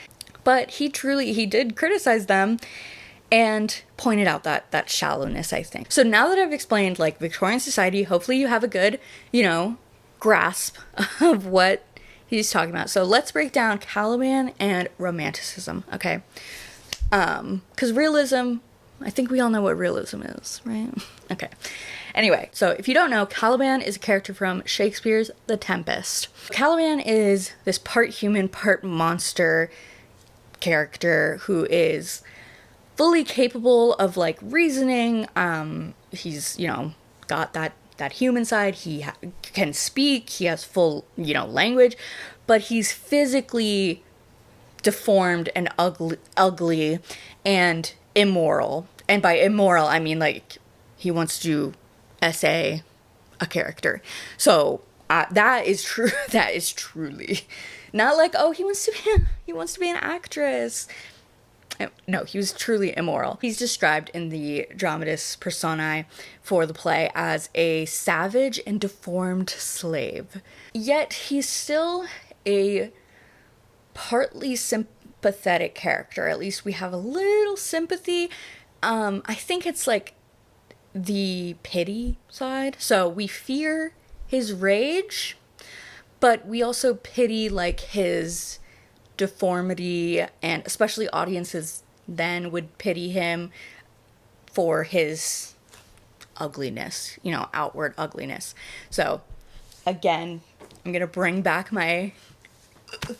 But he did criticize them and pointed out that shallowness, I think. So now that I've explained like Victorian society, hopefully you have a good, grasp of what he's talking about. So let's break down Caliban and Romanticism, okay? Because realism, I think we all know what realism is, right? Okay. Anyway, so if you don't know, Caliban is a character from Shakespeare's The Tempest. Caliban is this part human, part monster character who is fully capable of like reasoning. He's got that human side. He can speak. He has full language, but he's physically deformed and ugly and immoral. And by immoral, I mean like he wants to essay a character. So that is true. That is truly not like, oh, he wants to be an actress. No, he was truly immoral. He's described in the dramatis personae for the play as a savage and deformed slave. Yet he's still a partly sympathetic character. At least we have a little sympathy. I think it's like the pity side. So we fear his rage, but we also pity like his deformity, and especially audiences then would pity him for his ugliness, outward ugliness. So again, I'm gonna bring back my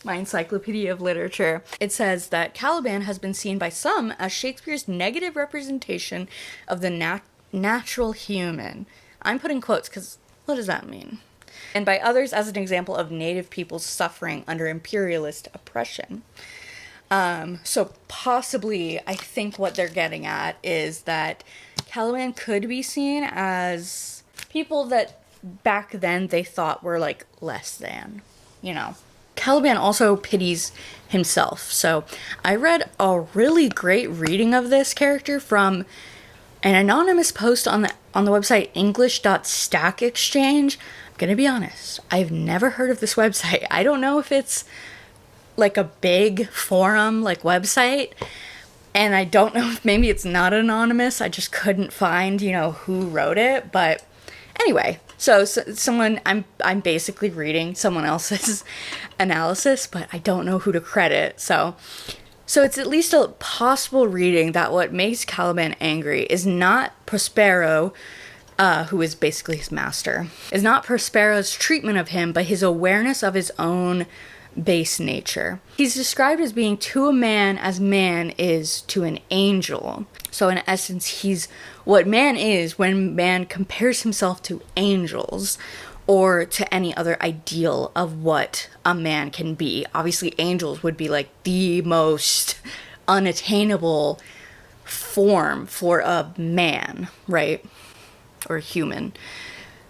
encyclopedia of literature. It says that Caliban has been seen by some as Shakespeare's negative representation of the natural human. I'm putting quotes because what does that mean? And by others as an example of native peoples suffering under imperialist oppression. So possibly, I think what they're getting at is that Caliban could be seen as people that back then they thought were like less than, Caliban also pities himself. So I read a really great reading of this character from an anonymous post on the website english.stackexchange. I'm gonna be honest, I've never heard of this website. I don't know if it's like a big forum like website, and I don't know if maybe it's not anonymous. I just couldn't find who wrote it. But anyway, so someone, I'm basically reading someone else's analysis, but I don't know who to credit. So it's at least a possible reading that what makes Caliban angry is not Prospero, who is basically his master, is not Prospero's treatment of him, but his awareness of his own base nature. He's described as being to a man as man is to an angel. So in essence, he's what man is when man compares himself to angels or to any other ideal of what a man can be. Obviously, angels would be like the most unattainable form for a man, right? Or human.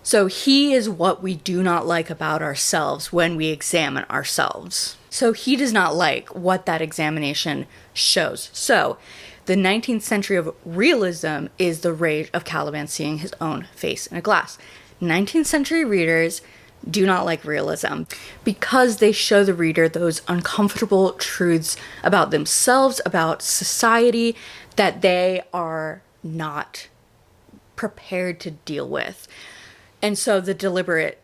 So he is what we do not like about ourselves when we examine ourselves. So he does not like what that examination shows. So the 19th century of realism is the rage of Caliban seeing his own face in a glass. 19th century readers do not like realism because they show the reader those uncomfortable truths about themselves, about society, that they are not prepared to deal with. And so the deliberate,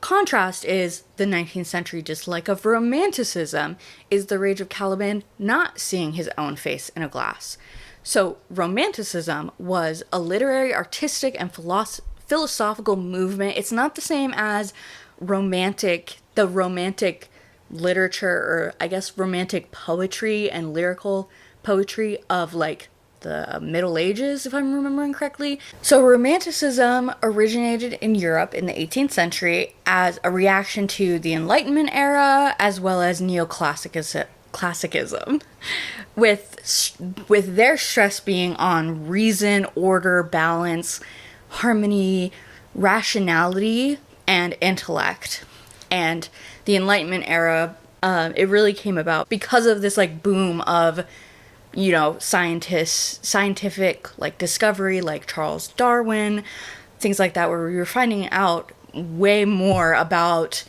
contrast is the 19th century dislike of romanticism is the rage of Caliban not seeing his own face in a glass. So romanticism was a literary, artistic, and philosophical movement. It's not the same as the romantic literature, or I guess romantic poetry and lyrical poetry of like the Middle Ages, if I'm remembering correctly. So Romanticism originated in Europe in the 18th century as a reaction to the Enlightenment era, as well as neoclassicism classicism, with their stress being on reason, order, balance, harmony, rationality, and intellect. And the Enlightenment era, it really came about because of this like boom of, you know, scientific like discovery, like Charles Darwin, things like that, where we were finding out way more about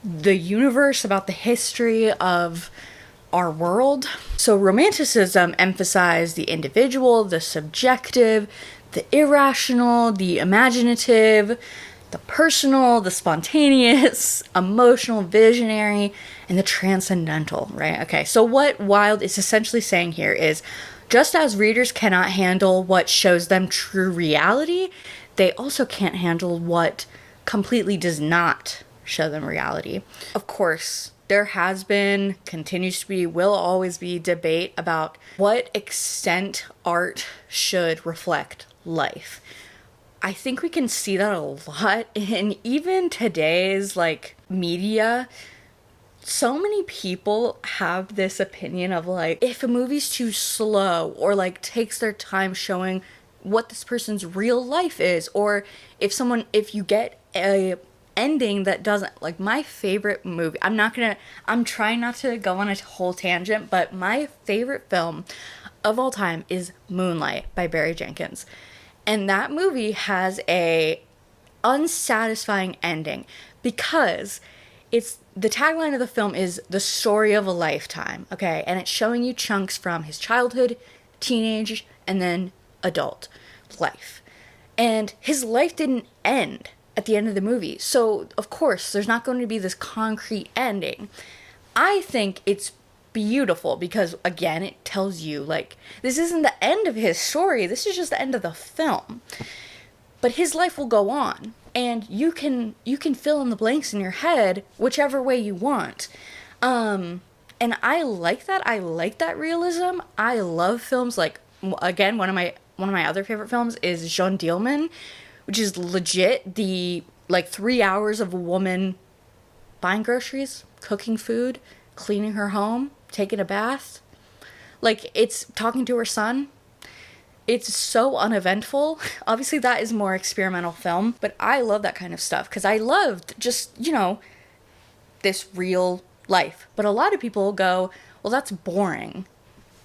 the universe, about the history of our world. So Romanticism emphasized the individual, the subjective, the irrational, the imaginative, the personal, the spontaneous, emotional, visionary, and the transcendental, right? Okay, so what Wilde is essentially saying here is, just as readers cannot handle what shows them true reality, they also can't handle what completely does not show them reality. Of course, there has been, continues to be, will always be debate about what extent art should reflect life. I think we can see that a lot in even today's like media. So many people have this opinion of like, if a movie's too slow or like takes their time showing what this person's real life is, or if you get a ending that doesn't, like my favorite movie, I'm trying not to go on a whole tangent, but my favorite film of all time is Moonlight by Barry Jenkins. And that movie has a unsatisfying ending because it's, the tagline of the film is the story of a lifetime, okay? And it's showing you chunks from his childhood, teenage, and then adult life. And his life didn't end at the end of the movie. So, of course, there's not going to be this concrete ending. I think it's beautiful because, again, it tells you, like, this isn't the end of his story. This is just the end of the film. But his life will go on. And you can fill in the blanks in your head whichever way you want. And I like that. I like that realism. I love films like, again, one of my other favorite films is Jeanne Dielman, which is legit the like 3 hours of a woman buying groceries, cooking food, cleaning her home, taking a bath. Like, it's talking to her son. It's so uneventful. Obviously, that is more experimental film, but I love that kind of stuff because I loved just, you know, this real life. But a lot of people go, well, that's boring.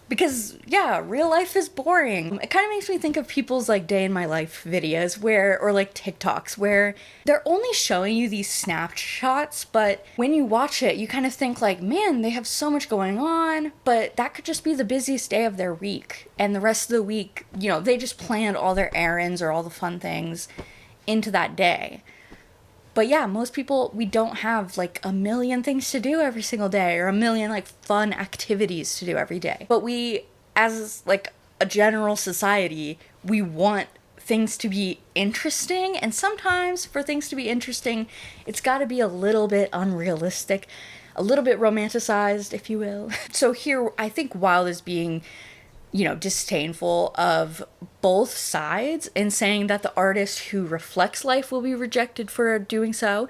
Because, yeah, real life is boring. It kind of makes me think of people's, like, day in my life videos or, like, TikToks, where they're only showing you these snapshots, but when you watch it, you kind of think, like, man, they have so much going on, but that could just be the busiest day of their week. And the rest of the week, you know, they just planned all their errands or all the fun things into that day. But yeah, most people, we don't have like a million things to do every single day or a million like fun activities to do every day. But we, as like a general society, we want things to be interesting. And sometimes for things to be interesting, it's got to be a little bit unrealistic, a little bit romanticized, if you will. So here, I think Wilde is being, you know, disdainful of both sides and saying that the artist who reflects life will be rejected for doing so,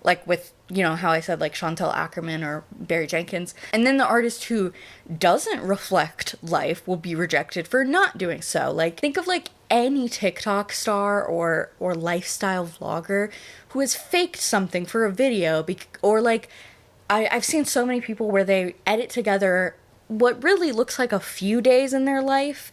like with, you know, how I said like Chantal Ackerman or Barry Jenkins, and then the artist who doesn't reflect life will be rejected for not doing so. Like, think of like any TikTok star or lifestyle vlogger who has faked something for a video, or like I've seen so many people where they edit together what really looks like a few days in their life,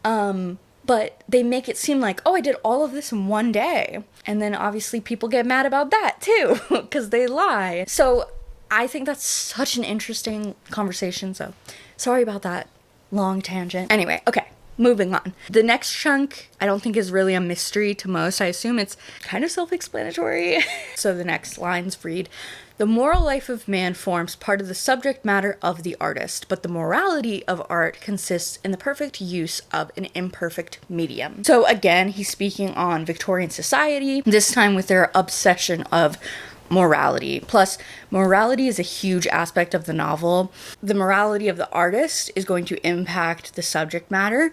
but they make it seem like, oh, I did all of this in one day. And then obviously people get mad about that too, because they lie. So I think that's such an interesting conversation. So sorry about that long tangent. Anyway, okay, moving on. The next chunk, I don't think is really a mystery to most. I assume it's kind of self-explanatory. So the next lines read, "The moral life of man forms part of the subject matter of the artist, but the morality of art consists in the perfect use of an imperfect medium." So again, he's speaking on Victorian society, this time with their obsession of morality. Plus, morality is a huge aspect of the novel. The morality of the artist is going to impact the subject matter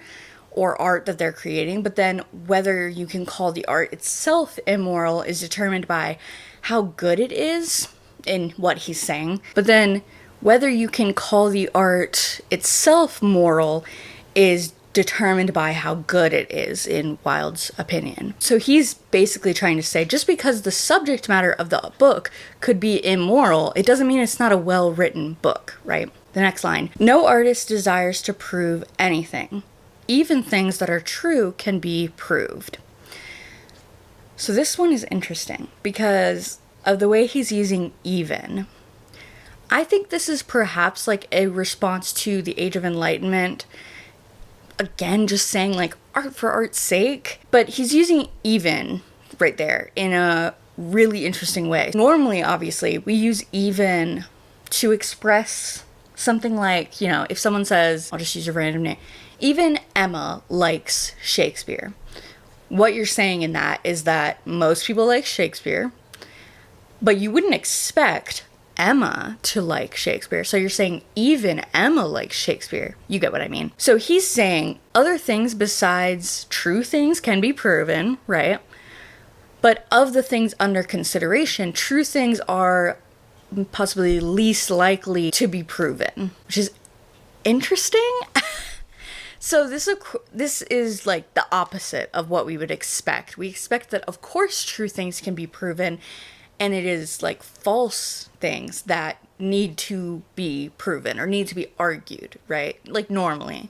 or art that they're creating, but then whether you can call the art itself immoral is determined by how good it is in what he's saying. But then whether you can call the art itself moral is determined by how good it is, in Wilde's opinion. So he's basically trying to say, just because the subject matter of the book could be immoral, it doesn't mean it's not a well-written book, right? The next line, no artist desires to prove anything. Even things that are true can be proved. So this one is interesting because of the way he's using even. I think this is perhaps like a response to the Age of Enlightenment. Again, just saying like art for art's sake. But he's using even right there in a really interesting way. Normally, obviously, we use even to express something like, you know, if someone says, I'll just use a random name, even Emma likes Shakespeare. What you're saying in that is that most people like Shakespeare, but you wouldn't expect Emma to like Shakespeare. So you're saying even Emma likes Shakespeare. You get what I mean. So he's saying other things besides true things can be proven, right? But of the things under consideration, true things are possibly least likely to be proven, which is interesting. So this is like the opposite of what we would expect. We expect that, of course, true things can be proven, and it is like false things that need to be proven or need to be argued, right? Like normally.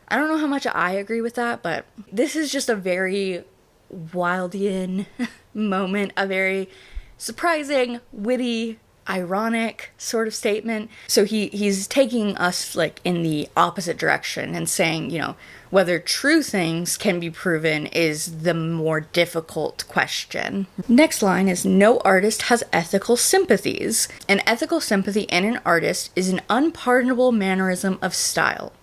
I don't know how much I agree with that, but this is just a very Wildean moment, a very surprising, witty, ironic sort of statement. So he's taking us like in the opposite direction and saying, you know, whether true things can be proven is the more difficult question. Next line is, no artist has ethical sympathies. An ethical sympathy in an artist is an unpardonable mannerism of style.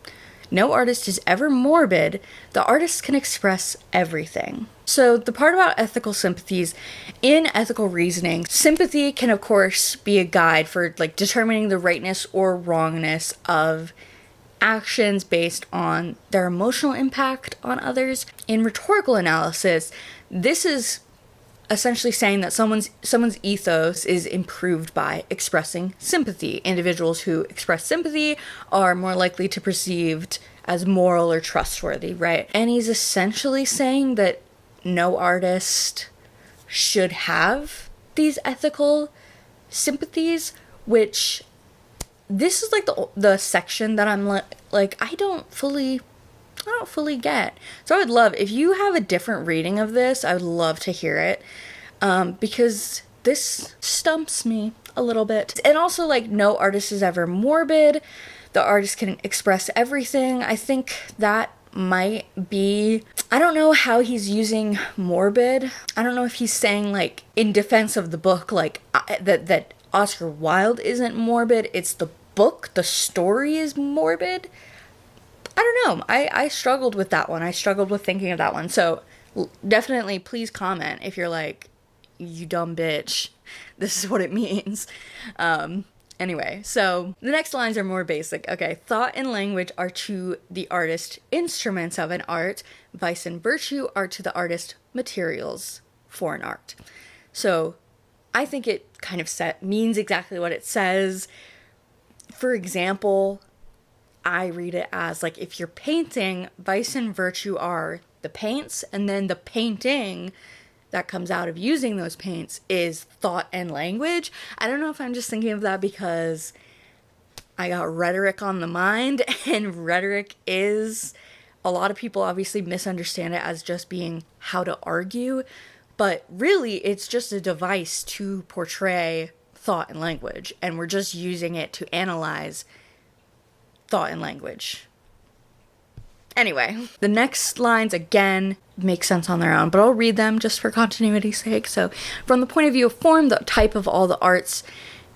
No artist is ever morbid. The artist can express everything. So the part about ethical sympathies, in ethical reasoning, sympathy can of course be a guide for like determining the rightness or wrongness of actions based on their emotional impact on others. In rhetorical analysis, this is essentially saying that someone's ethos is improved by expressing sympathy. Individuals who express sympathy are more likely to be perceived as moral or trustworthy, right? And he's essentially saying that no artist should have these ethical sympathies, which this is like the section that I'm like I don't fully get. So I would love, if you have a different reading of this, I would love to hear it, because this stumps me a little bit. And also, like, no artist is ever morbid. The artist can express everything. I think that might be, I don't know how he's using morbid. I don't know if he's saying, like, in defense of the book, like, that Oscar Wilde isn't morbid. It's the book, the story is morbid. I don't know. I struggled with that one. I struggled with thinking of that one. So definitely please comment if you're like, you dumb bitch, this is what it means. Anyway, so the next lines are more basic. Okay, thought and language are to the artist instruments of an art. Vice and virtue are to the artist materials for an art. So I think it kind of means exactly what it says. For example, I read it as, like, if you're painting, vice and virtue are the paints, and then the painting that comes out of using those paints is thought and language. I don't know if I'm just thinking of that because I got rhetoric on the mind, and rhetoric is, a lot of people obviously misunderstand it as just being how to argue, but really it's just a device to portray thought and language, and we're just using it to analyze thought and language. Anyway, the next lines again make sense on their own, but I'll read them just for continuity's sake. So, from the point of view of form, the type of all the arts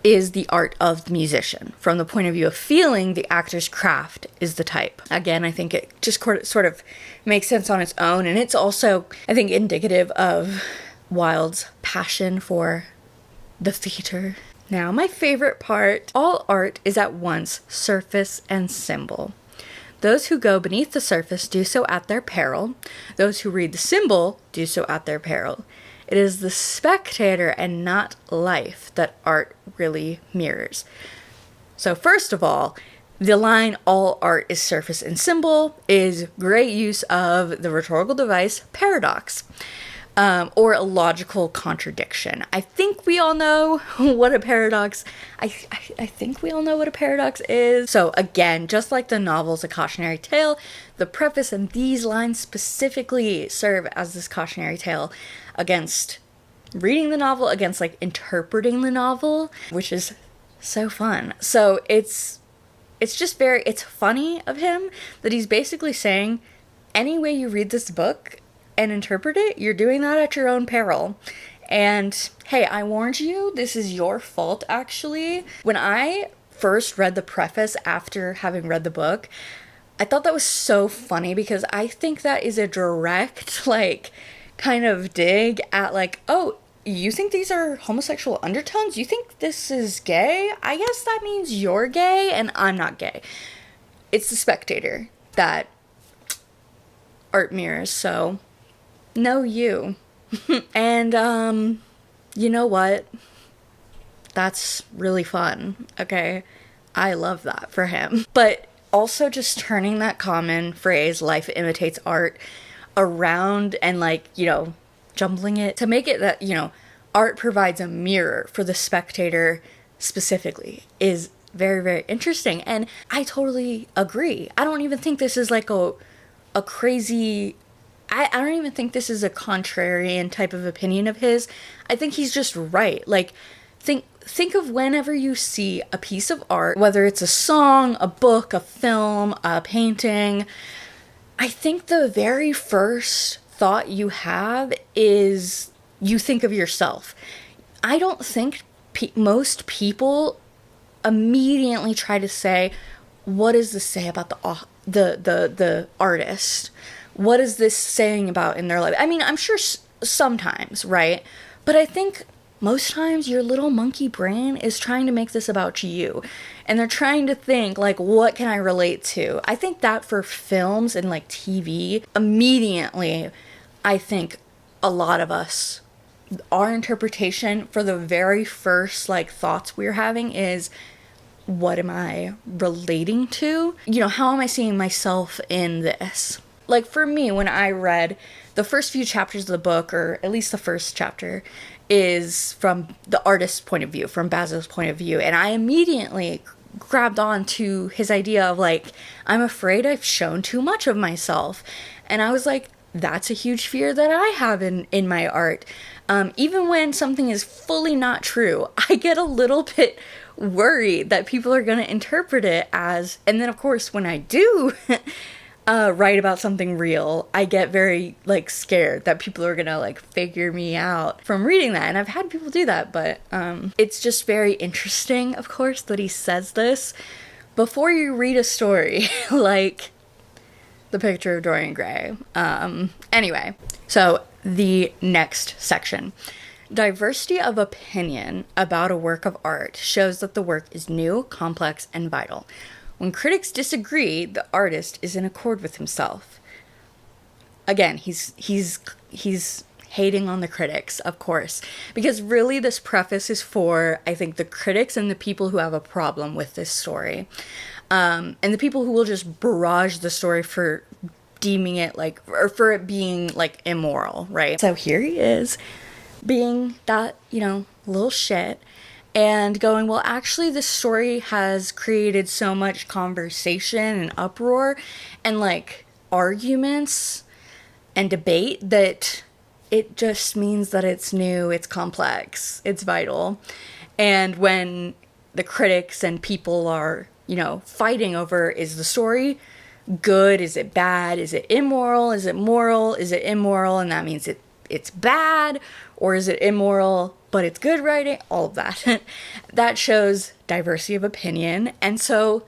is the art of the musician. From the point of view of feeling, the actor's craft is the type. Again, I think it just sort of makes sense on its own, and it's also, I think, indicative of Wilde's passion for the theater. Now, my favorite part, all art is at once surface and symbol. Those who go beneath the surface do so at their peril. Those who read the symbol do so at their peril. It is the spectator and not life that art really mirrors. So first of all, the line, all art is surface and symbol, is great use of the rhetorical device paradox, or a logical contradiction. I think we all know what a paradox, I think we all know what a paradox is. So again, just like the novel's a cautionary tale, the preface and these lines specifically serve as this cautionary tale against reading the novel, against like interpreting the novel, which is so fun. So it's just it's funny of him that he's basically saying, any way you read this book and interpret it, you're doing that at your own peril. And hey, I warned you, this is your fault actually. When I first read the preface after having read the book, I thought that was so funny because I think that is a direct, like, kind of dig at like, oh, you think these are homosexual undertones? You think this is gay? I guess that means you're gay and I'm not gay. It's the spectator that art mirrors, so no you. And you know what? That's really fun, okay? I love that for him. But also just turning that common phrase, life imitates art, around and like, you know, jumbling it to make it that, you know, art provides a mirror for the spectator specifically is very, very interesting. And I totally agree. I don't even think this is like a crazy, I don't even think this is a contrarian type of opinion of his. I think he's just right. Like, think of whenever you see a piece of art, whether it's a song, a book, a film, a painting, I think the very first thought you have is you think of yourself. I don't think most people immediately try to say, what does this say about the artist? What is this saying about in their life? I mean, I'm sure sometimes, right? But I think most times your little monkey brain is trying to make this about you. And they're trying to think, like, what can I relate to? I think that for films and, like, TV, immediately, I think a lot of us, our interpretation for the very first, like, thoughts we're having is, what am I relating to? You know, how am I seeing myself in this? Like, for me, when I read the first few chapters of the book, or at least the first chapter, is from the artist's point of view, from Basil's point of view. And I immediately grabbed on to his idea of like, I'm afraid I've shown too much of myself. And I was like, that's a huge fear that I have in my art. Even when something is fully not true, I get a little bit worried that people are going to interpret it as, and then of course when I do write about something real, I get very like scared that people are gonna like figure me out from reading that. And I've had people do that, but it's just very interesting, of course, that he says this before you read a story like The Picture of Dorian Gray. Anyway, so the next section. Diversity of opinion about a work of art shows that the work is new, complex, and vital. When critics disagree, the artist is in accord with himself. Again, he's hating on the critics, of course, because really this preface is for, I think, the critics and the people who have a problem with this story. And the people who will just barrage the story for deeming it like, or for it being like immoral, right? So here he is, being that, you know, little shit, and going, well, actually this story has created so much conversation and uproar and like arguments and debate that it just means that it's new, it's complex, it's vital. And when the critics and people are, you know, fighting over, is the story good, is it bad, is it immoral, is it moral, is it immoral, and that means it's bad, or is it immoral but it's good writing, all of that. That shows diversity of opinion. And so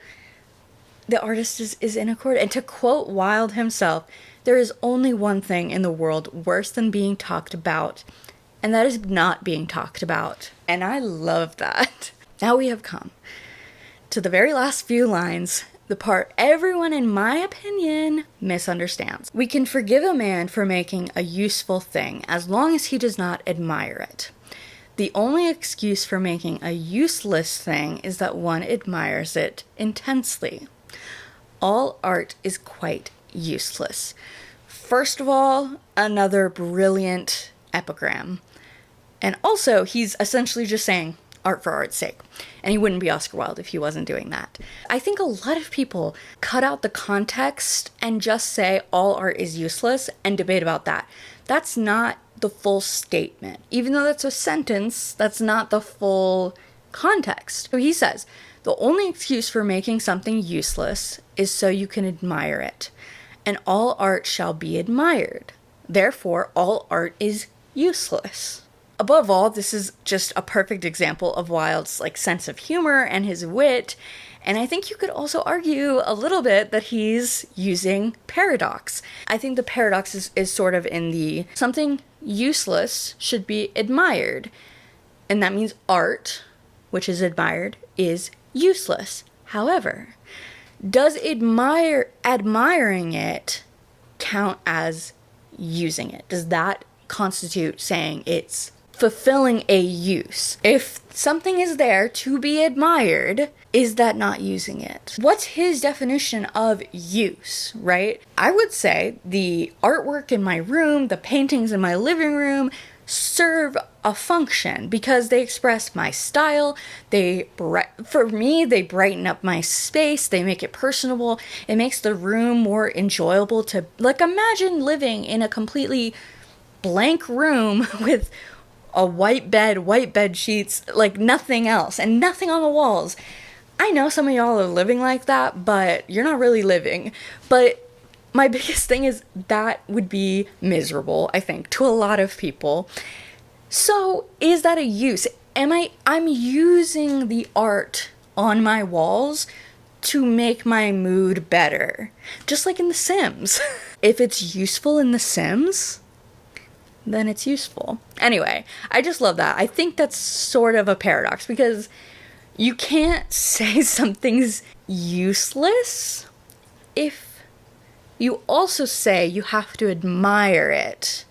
the artist is in accord. And to quote Wilde himself, there is only one thing in the world worse than being talked about, and that is not being talked about. And I love that. Now we have come to the very last few lines, the part everyone, in my opinion, misunderstands. We can forgive a man for making a useful thing as long as he does not admire it. The only excuse for making a useless thing is that one admires it intensely. All art is quite useless. First of all, another brilliant epigram. And also, he's essentially just saying art for art's sake. And he wouldn't be Oscar Wilde if he wasn't doing that. I think a lot of people cut out the context and just say all art is useless and debate about that. That's not the full statement. Even though that's a sentence, that's not the full context. So he says, the only excuse for making something useless is so you can admire it. And all art shall be admired. Therefore, all art is useless. Above all, this is just a perfect example of Wilde's sense of humor and his wit. And I think you could also argue a little bit that he's using paradox. I think the paradox is sort of in the something useless should be admired. And that means art, which is admired, is useless. However, does admiring it count as using it? Does that constitute saying it's fulfilling a use? If something is there to be admired, is that not using it? What's his definition of use, right? I would say the artwork in my room, the paintings in my living room serve a function because they express my style. For me, they brighten up my space. They make it personable. It makes the room more enjoyable to, imagine living in a completely blank room with a white bed sheets, nothing else, and nothing on the walls. I know some of y'all are living like that, but you're not really living. But my biggest thing is that would be miserable, I think, to a lot of people. So is that a use? I'm using the art on my walls to make my mood better. Just like in The Sims. If it's useful in The Sims, then it's useful. Anyway, I just love that. I think that's sort of a paradox because you can't say something's useless if you also say you have to admire it.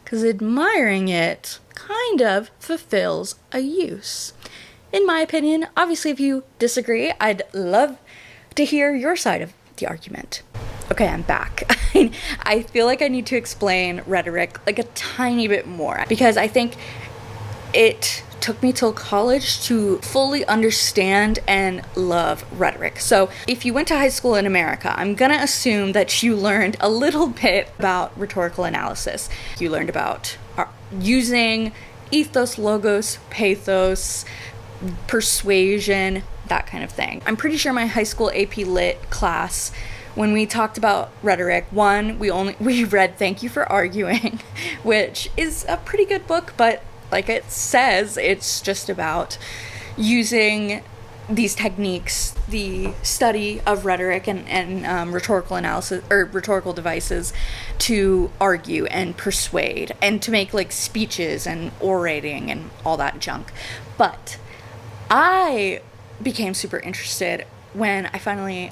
Because admiring it kind of fulfills a use. In my opinion, obviously if you disagree, I'd love to hear your side of the argument. Okay, I'm back. I feel like I need to explain rhetoric a tiny bit more because I think it took me till college to fully understand and love rhetoric. So if you went to high school in America, I'm gonna assume that you learned a little bit about rhetorical analysis. You learned about using ethos, logos, pathos, persuasion, that kind of thing. I'm pretty sure my high school AP Lit class, when we talked about rhetoric, we read Thank You for Arguing, which is a pretty good book, but like it says, it's just about using these techniques, the study of rhetoric and rhetorical analysis or rhetorical devices to argue and persuade and to make speeches and orating and all that junk. But I became super interested when I finally,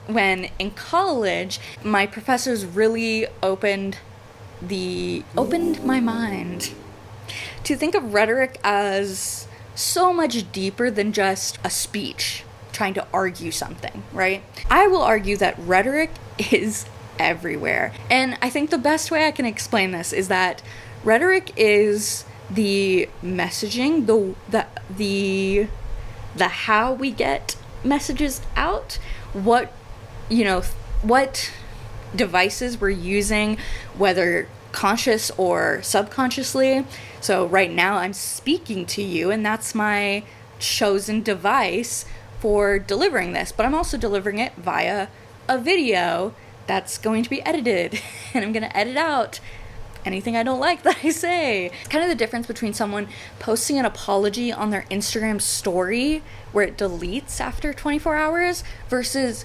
when in college, my professors really opened my mind to think of rhetoric as so much deeper than just a speech trying to argue something, right? I will argue that rhetoric is everywhere. And I think the best way I can explain this is that rhetoric is the messaging, the how we get messages out, what devices we're using, whether conscious or subconsciously. So right now I'm speaking to you and that's my chosen device for delivering this, but I'm also delivering it via a video that's going to be edited and I'm going to edit out anything I don't like that I say. Kind of the difference between someone posting an apology on their Instagram story where it deletes after 24 hours versus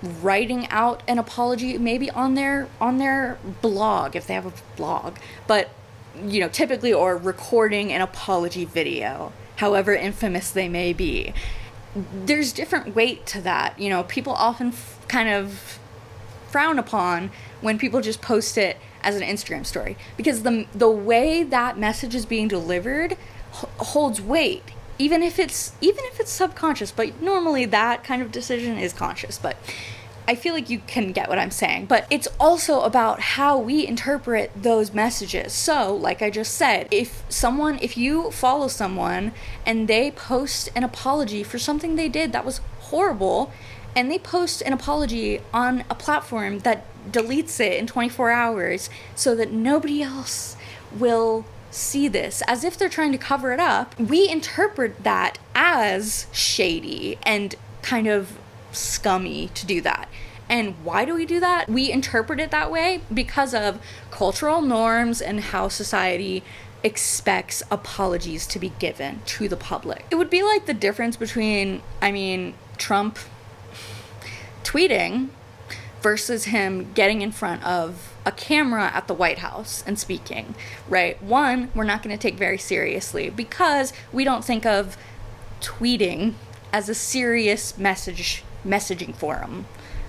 writing out an apology maybe on their blog if they have a blog, but typically, or recording an apology video, however infamous they may be. There's different weight to that. People often kind of frown upon when people just post it as an Instagram story because the way that message is being delivered holds weight, even if it's subconscious. But normally that kind of decision is conscious. But I feel like you can get what I'm saying. But it's also about how we interpret those messages. So, like I just said, if you follow someone and they post an apology for something they did that was horrible, and they post an apology on a platform that deletes it in 24 hours so that nobody else will see this, as if they're trying to cover it up, we interpret that as shady and kind of scummy to do that. And why do we do that? We interpret it that way because of cultural norms and how society expects apologies to be given to the public. It would be like the difference between, Trump tweeting versus him getting in front of a camera at the White House and speaking, right? One, we're not going to take very seriously because we don't think of tweeting as a serious messaging forum.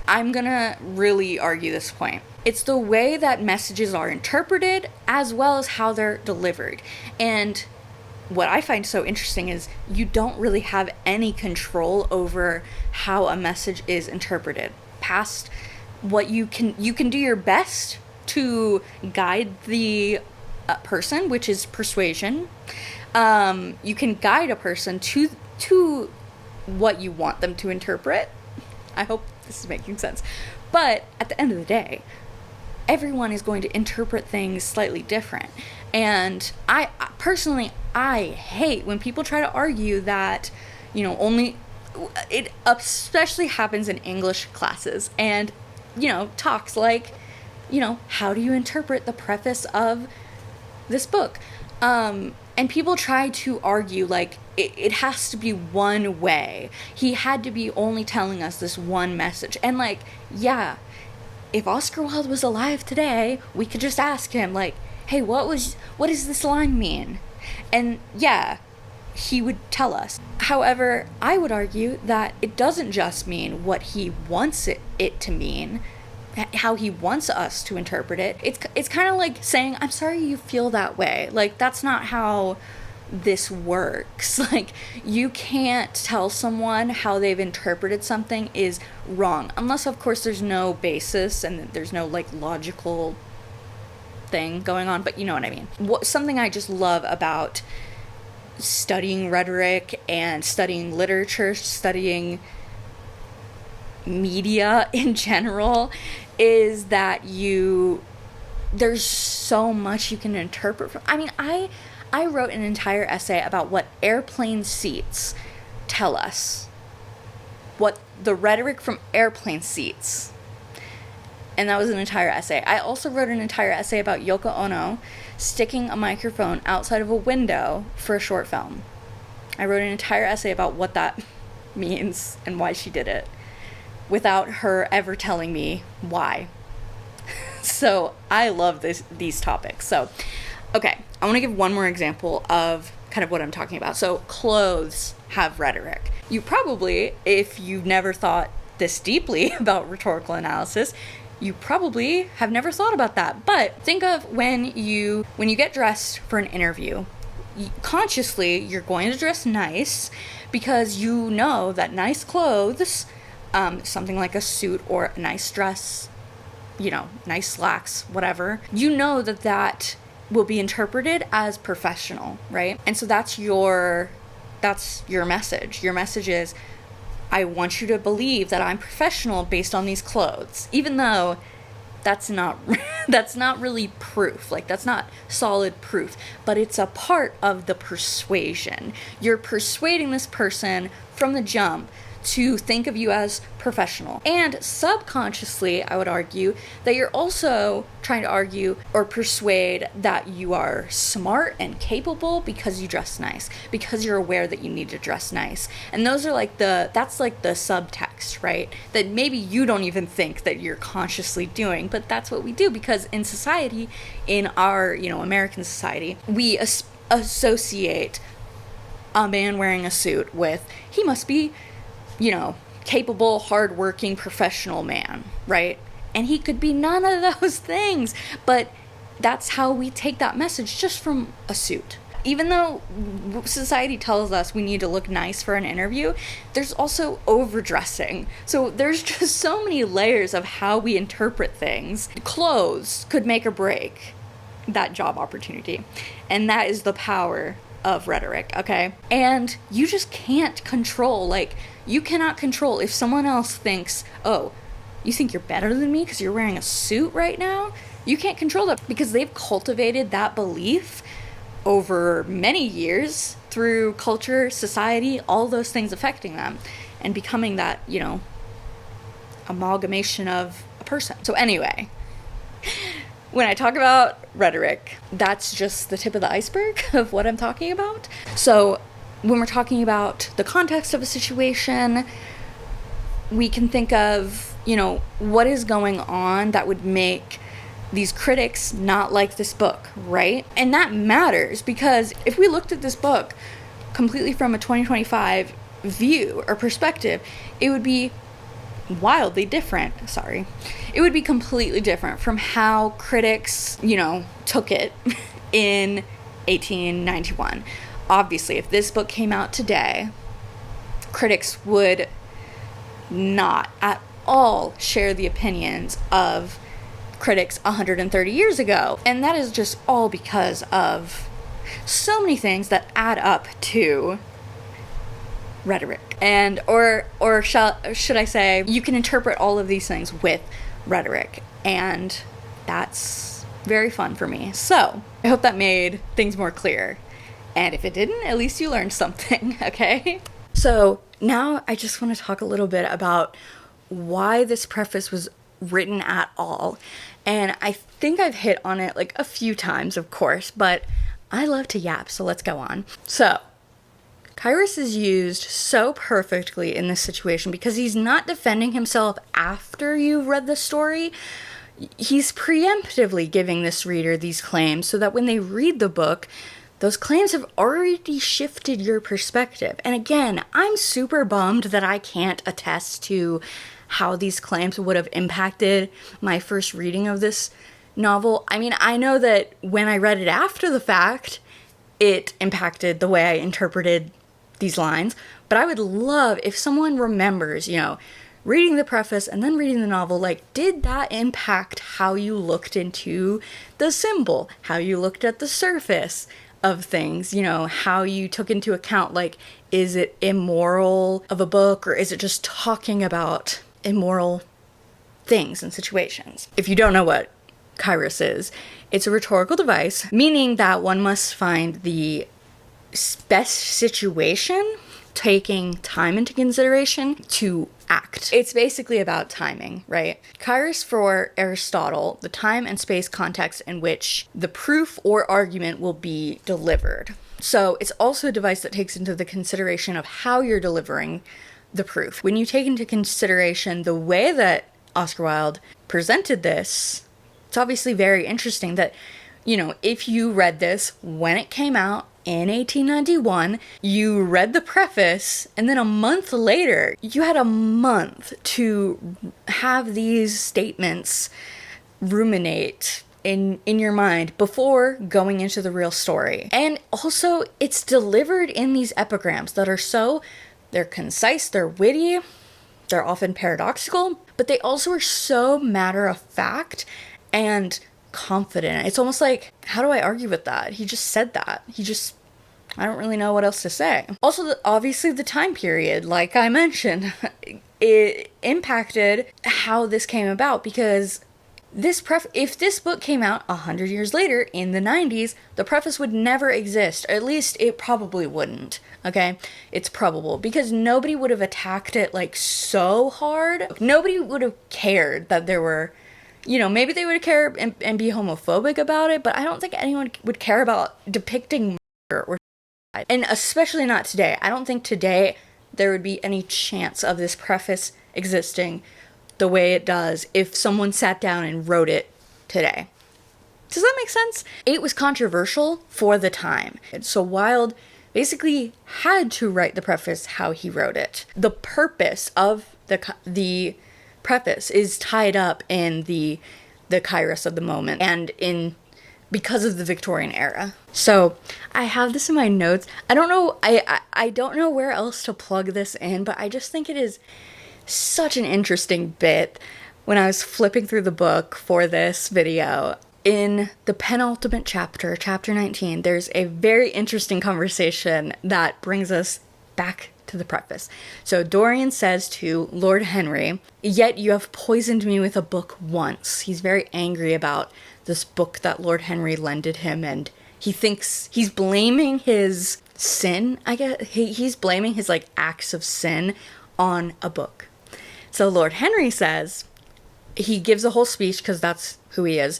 I'm going to really argue this point. It's the way that messages are interpreted as well as how they're delivered. And what I find so interesting is you don't really have any control over how a message is interpreted. Past what you can do your best to guide the person, which is persuasion. You can guide a person to what you want them to interpret. I hope this is making sense. But at the end of the day, everyone is going to interpret things slightly different. And I personally hate when people try to argue that, only it especially happens in English classes and, talks like, how do you interpret the preface of this book? And people try to argue like it has to be one way. He had to be only telling us this one message. And like, yeah, if Oscar Wilde was alive today, we could just ask him like, hey, what does this line mean? And yeah, he would tell us. However, I would argue that it doesn't just mean what he wants it to mean, how he wants us to interpret it. It's kind of like saying, I'm sorry you feel that way. Like, that's not how this works. Like, you can't tell someone how they've interpreted something is wrong. Unless, of course, there's no basis and there's no, like, logical thing going on. But you know what I mean. Something I just love about studying rhetoric and studying literature, studying media in general, is that there's so much you can interpret from. I wrote an entire essay about what airplane seats tell us, what the rhetoric from airplane seats, and that was an entire essay. I also wrote an entire essay about Yoko Ono sticking a microphone outside of a window for a short film. I wrote an entire essay about what that means and why she did it, without her ever telling me why. So I love these topics. So, okay, I want to give one more example of kind of what I'm talking about. So clothes have rhetoric. You probably, if you've never thought this deeply about rhetorical analysis, you probably have never thought about that. But think of when you get dressed for an interview. Consciously, you're going to dress nice because you know that nice clothes, something like a suit or a nice dress, nice slacks, whatever, you know that will be interpreted as professional, right? And so that's your message. Your message is, I want you to believe that I'm professional based on these clothes, even though that's not really proof. Like, that's not solid proof, but it's a part of the persuasion. You're persuading this person from the jump to think of you as professional. And subconsciously, I would argue that you're also trying to argue or persuade that you are smart and capable because you dress nice, because you're aware that you need to dress nice. And those are that's like the subtext, right? That maybe you don't even think that you're consciously doing, but that's what we do because in society, in our, American society, we associate a man wearing a suit with, he must be capable, hardworking, professional man, right? And he could be none of those things, but that's how we take that message just from a suit. even though society tells us we need to look nice for an interview, there's also overdressing. So there's just so many layers of how we interpret things. Clothes could make or break that job opportunity. And that is the power of rhetoric, okay? And you just can't control, like, you cannot control if someone else thinks, oh, you think you're better than me because you're wearing a suit right now? You can't control that because they've cultivated that belief over many years through culture, society, all those things affecting them and becoming that, you know, amalgamation of a person. So anyway, when I talk about rhetoric, that's just the tip of the iceberg of what I'm talking about. So when we're talking about the context of a situation, we can think of, you know, what is going on that would make these critics not like this book, right? And that matters because if we looked at this book completely from a 2025 view or perspective, it would be wildly different. It would be completely different from how critics, you know, took it in 1891. Obviously, if this book came out today, critics would not at all share the opinions of critics 130 years ago. And that is just all because of so many things that add up to rhetoric. And or should I say, you can interpret all of these things with rhetoric, and that's very fun for me. So I hope that made things more clear, and if it didn't, at least you learned something. Okay, so now I just want to talk a little bit about why this preface was written at all. And I think I've hit on it like a few times, of course, but I love to yap, so let's go on. So Kyrus is used so perfectly in this situation because he's not defending himself after you've read the story. He's preemptively giving this reader these claims so that when they read the book, those claims have already shifted your perspective. And again, I'm super bummed that I can't attest to how these claims would have impacted my first reading of this novel. I mean, I know that when I read it after the fact, it impacted the way I interpreted these lines, but I would love if someone remembers, you know, reading the preface and then reading the novel, like, did that impact how you looked into the symbol, how you looked at the surface of things, you know, how you took into account, like, is it immoral of a book or is it just talking about immoral things and situations? If you don't know what Kyrus is, it's a rhetorical device, meaning that one must find the best situation, taking time into consideration to act. It's basically about timing, right? Kairos for Aristotle, the time and space context in which the proof or argument will be delivered. So it's also a device that takes into the consideration of how you're delivering the proof. When you take into consideration the way that Oscar Wilde presented this, it's obviously very interesting that, you know, if you read this when it came out in 1891, you read the preface, and then a month later, you had a month to have these statements ruminate in your mind before going into the real story. And also, it's delivered in these epigrams that are they're concise, they're witty, they're often paradoxical, but they also are so matter-of-fact and confident. It's almost like, how do I argue with that? He just said that. I don't really know what else to say. Also, obviously the time period, like I mentioned, it impacted how this came about, because if this book came out 100 years later in the 90s, the preface would never exist. Or at least it probably wouldn't. Okay? It's probable, because nobody would have attacked it like so hard. Nobody would have cared that there were, you know, maybe they would care and be homophobic about it, but I don't think anyone would care about depicting murder or, and especially not today. I don't think today there would be any chance of this preface existing the way it does if someone sat down and wrote it today. Does that make sense? It was controversial for the time. So Wilde basically had to write the preface how he wrote it. The purpose of the preface is tied up in the kairos of the moment and in because of the Victorian era. So I have this in my notes. I don't know, I don't know where else to plug this in, but I just think it is such an interesting bit. When I was flipping through the book for this video, in the penultimate chapter, chapter 19, there's a very interesting conversation that brings us back to the preface. So Dorian says to Lord Henry, "Yet you have poisoned me with a book once." He's very angry about this book that Lord Henry lended him, and he thinks he's blaming his sin, I guess. He's blaming his, like, acts of sin on a book. So Lord Henry says, he gives a whole speech because that's who he is.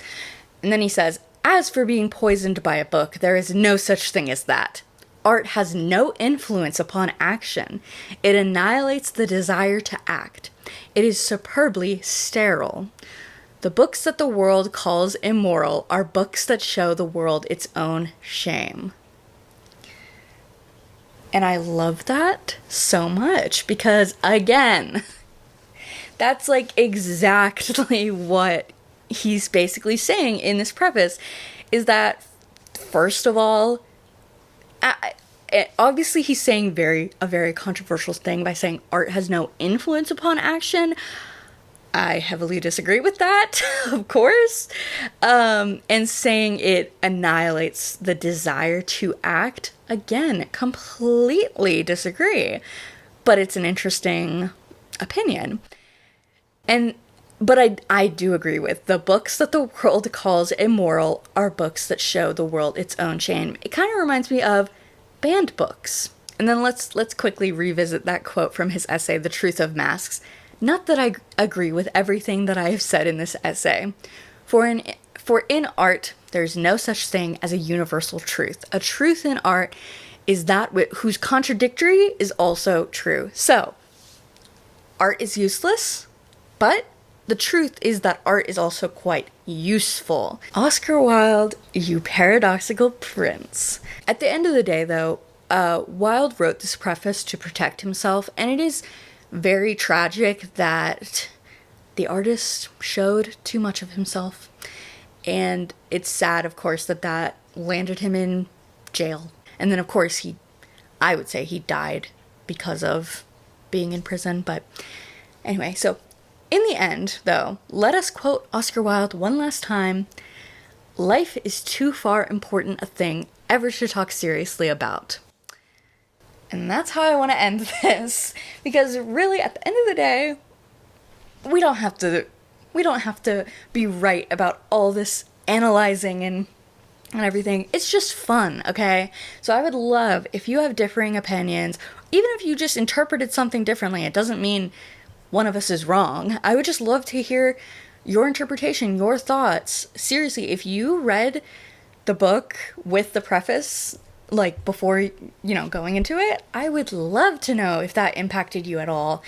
And then he says, "As for being poisoned by a book, there is no such thing as that. Art has no influence upon action. It annihilates the desire to act. It is superbly sterile. The books that the world calls immoral are books that show the world its own shame." And I love that so much because, again, that's like exactly what he's basically saying in this preface, is that, first of all, obviously he's saying a very controversial thing by saying art has no influence upon action. I heavily disagree with that, of course. And saying it annihilates the desire to act, again, completely disagree. But it's an interesting opinion. But I do agree with the books that the world calls immoral are books that show the world its own shame. It kind of reminds me of banned books. And then let's quickly revisit that quote from his essay, The Truth of Masks. Not that I agree with everything that I have said in this essay. For in art, there's no such thing as a universal truth. A truth in art is that whose contradictory is also true. So, art is useless, but the truth is that art is also quite useful. Oscar Wilde, you paradoxical prince. At the end of the day, though, Wilde wrote this preface to protect himself, and it is very tragic that the artist showed too much of himself. And it's sad, of course, that landed him in jail. And then, of course, I would say he died because of being in prison. But anyway, so in the end, though, let us quote Oscar Wilde one last time. "Life is too far important a thing ever to talk seriously about." And that's how I want to end this, because really, at the end of the day, we don't have to be right about all this analyzing and everything. It's just fun, okay? So I would love if you have differing opinions, even if you just interpreted something differently. It doesn't mean one of us is wrong. I would just love to hear your interpretation, your thoughts. Seriously, if you read the book with the preface, like, before, going into it, I would love to know if that impacted you at all.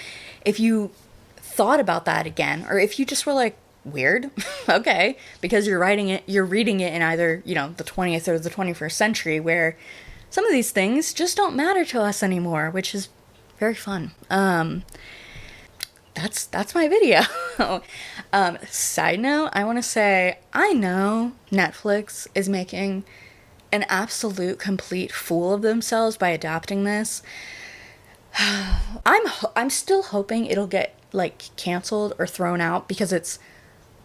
If you thought about that again, or if you just were like, weird, okay, because you're reading it in either, the 20th or the 21st century, where some of these things just don't matter to us anymore, which is very fun. That's my video. Side note, I want to say, I know Netflix is making an absolute complete fool of themselves by adapting this. I'm still hoping it'll get, like, canceled or thrown out because it's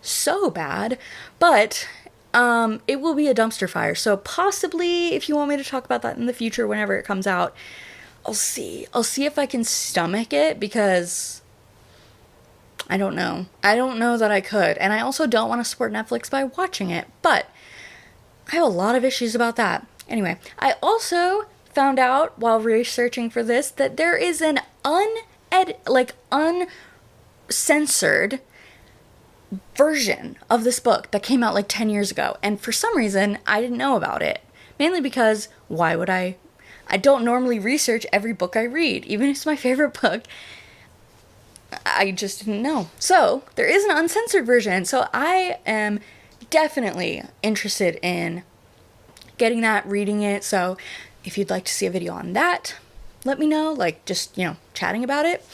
so bad, but it will be a dumpster fire. So possibly, if you want me to talk about that in the future, whenever it comes out, I'll see if I can stomach it, because I don't know that I could, and I also don't want to support Netflix by watching it, but I have a lot of issues about that. Anyway, I also found out while researching for this that there is an uncensored version of this book that came out like 10 years ago. And for some reason, I didn't know about it. Mainly because, why would I? I don't normally research every book I read, even if it's my favorite book. I just didn't know. So, there is an uncensored version. So, I am definitely interested in getting that, reading it. So, if you'd like to see a video on that, let me know. Like, just, chatting about it.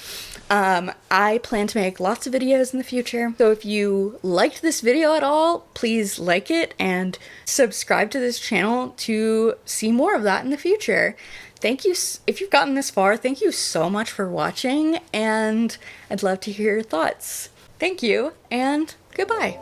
I plan to make lots of videos in the future, so if you liked this video at all, please like it and subscribe to this channel to see more of that in the future. Thank you, if you've gotten this far, thank you so much for watching, and I'd love to hear your thoughts. Thank you, and goodbye.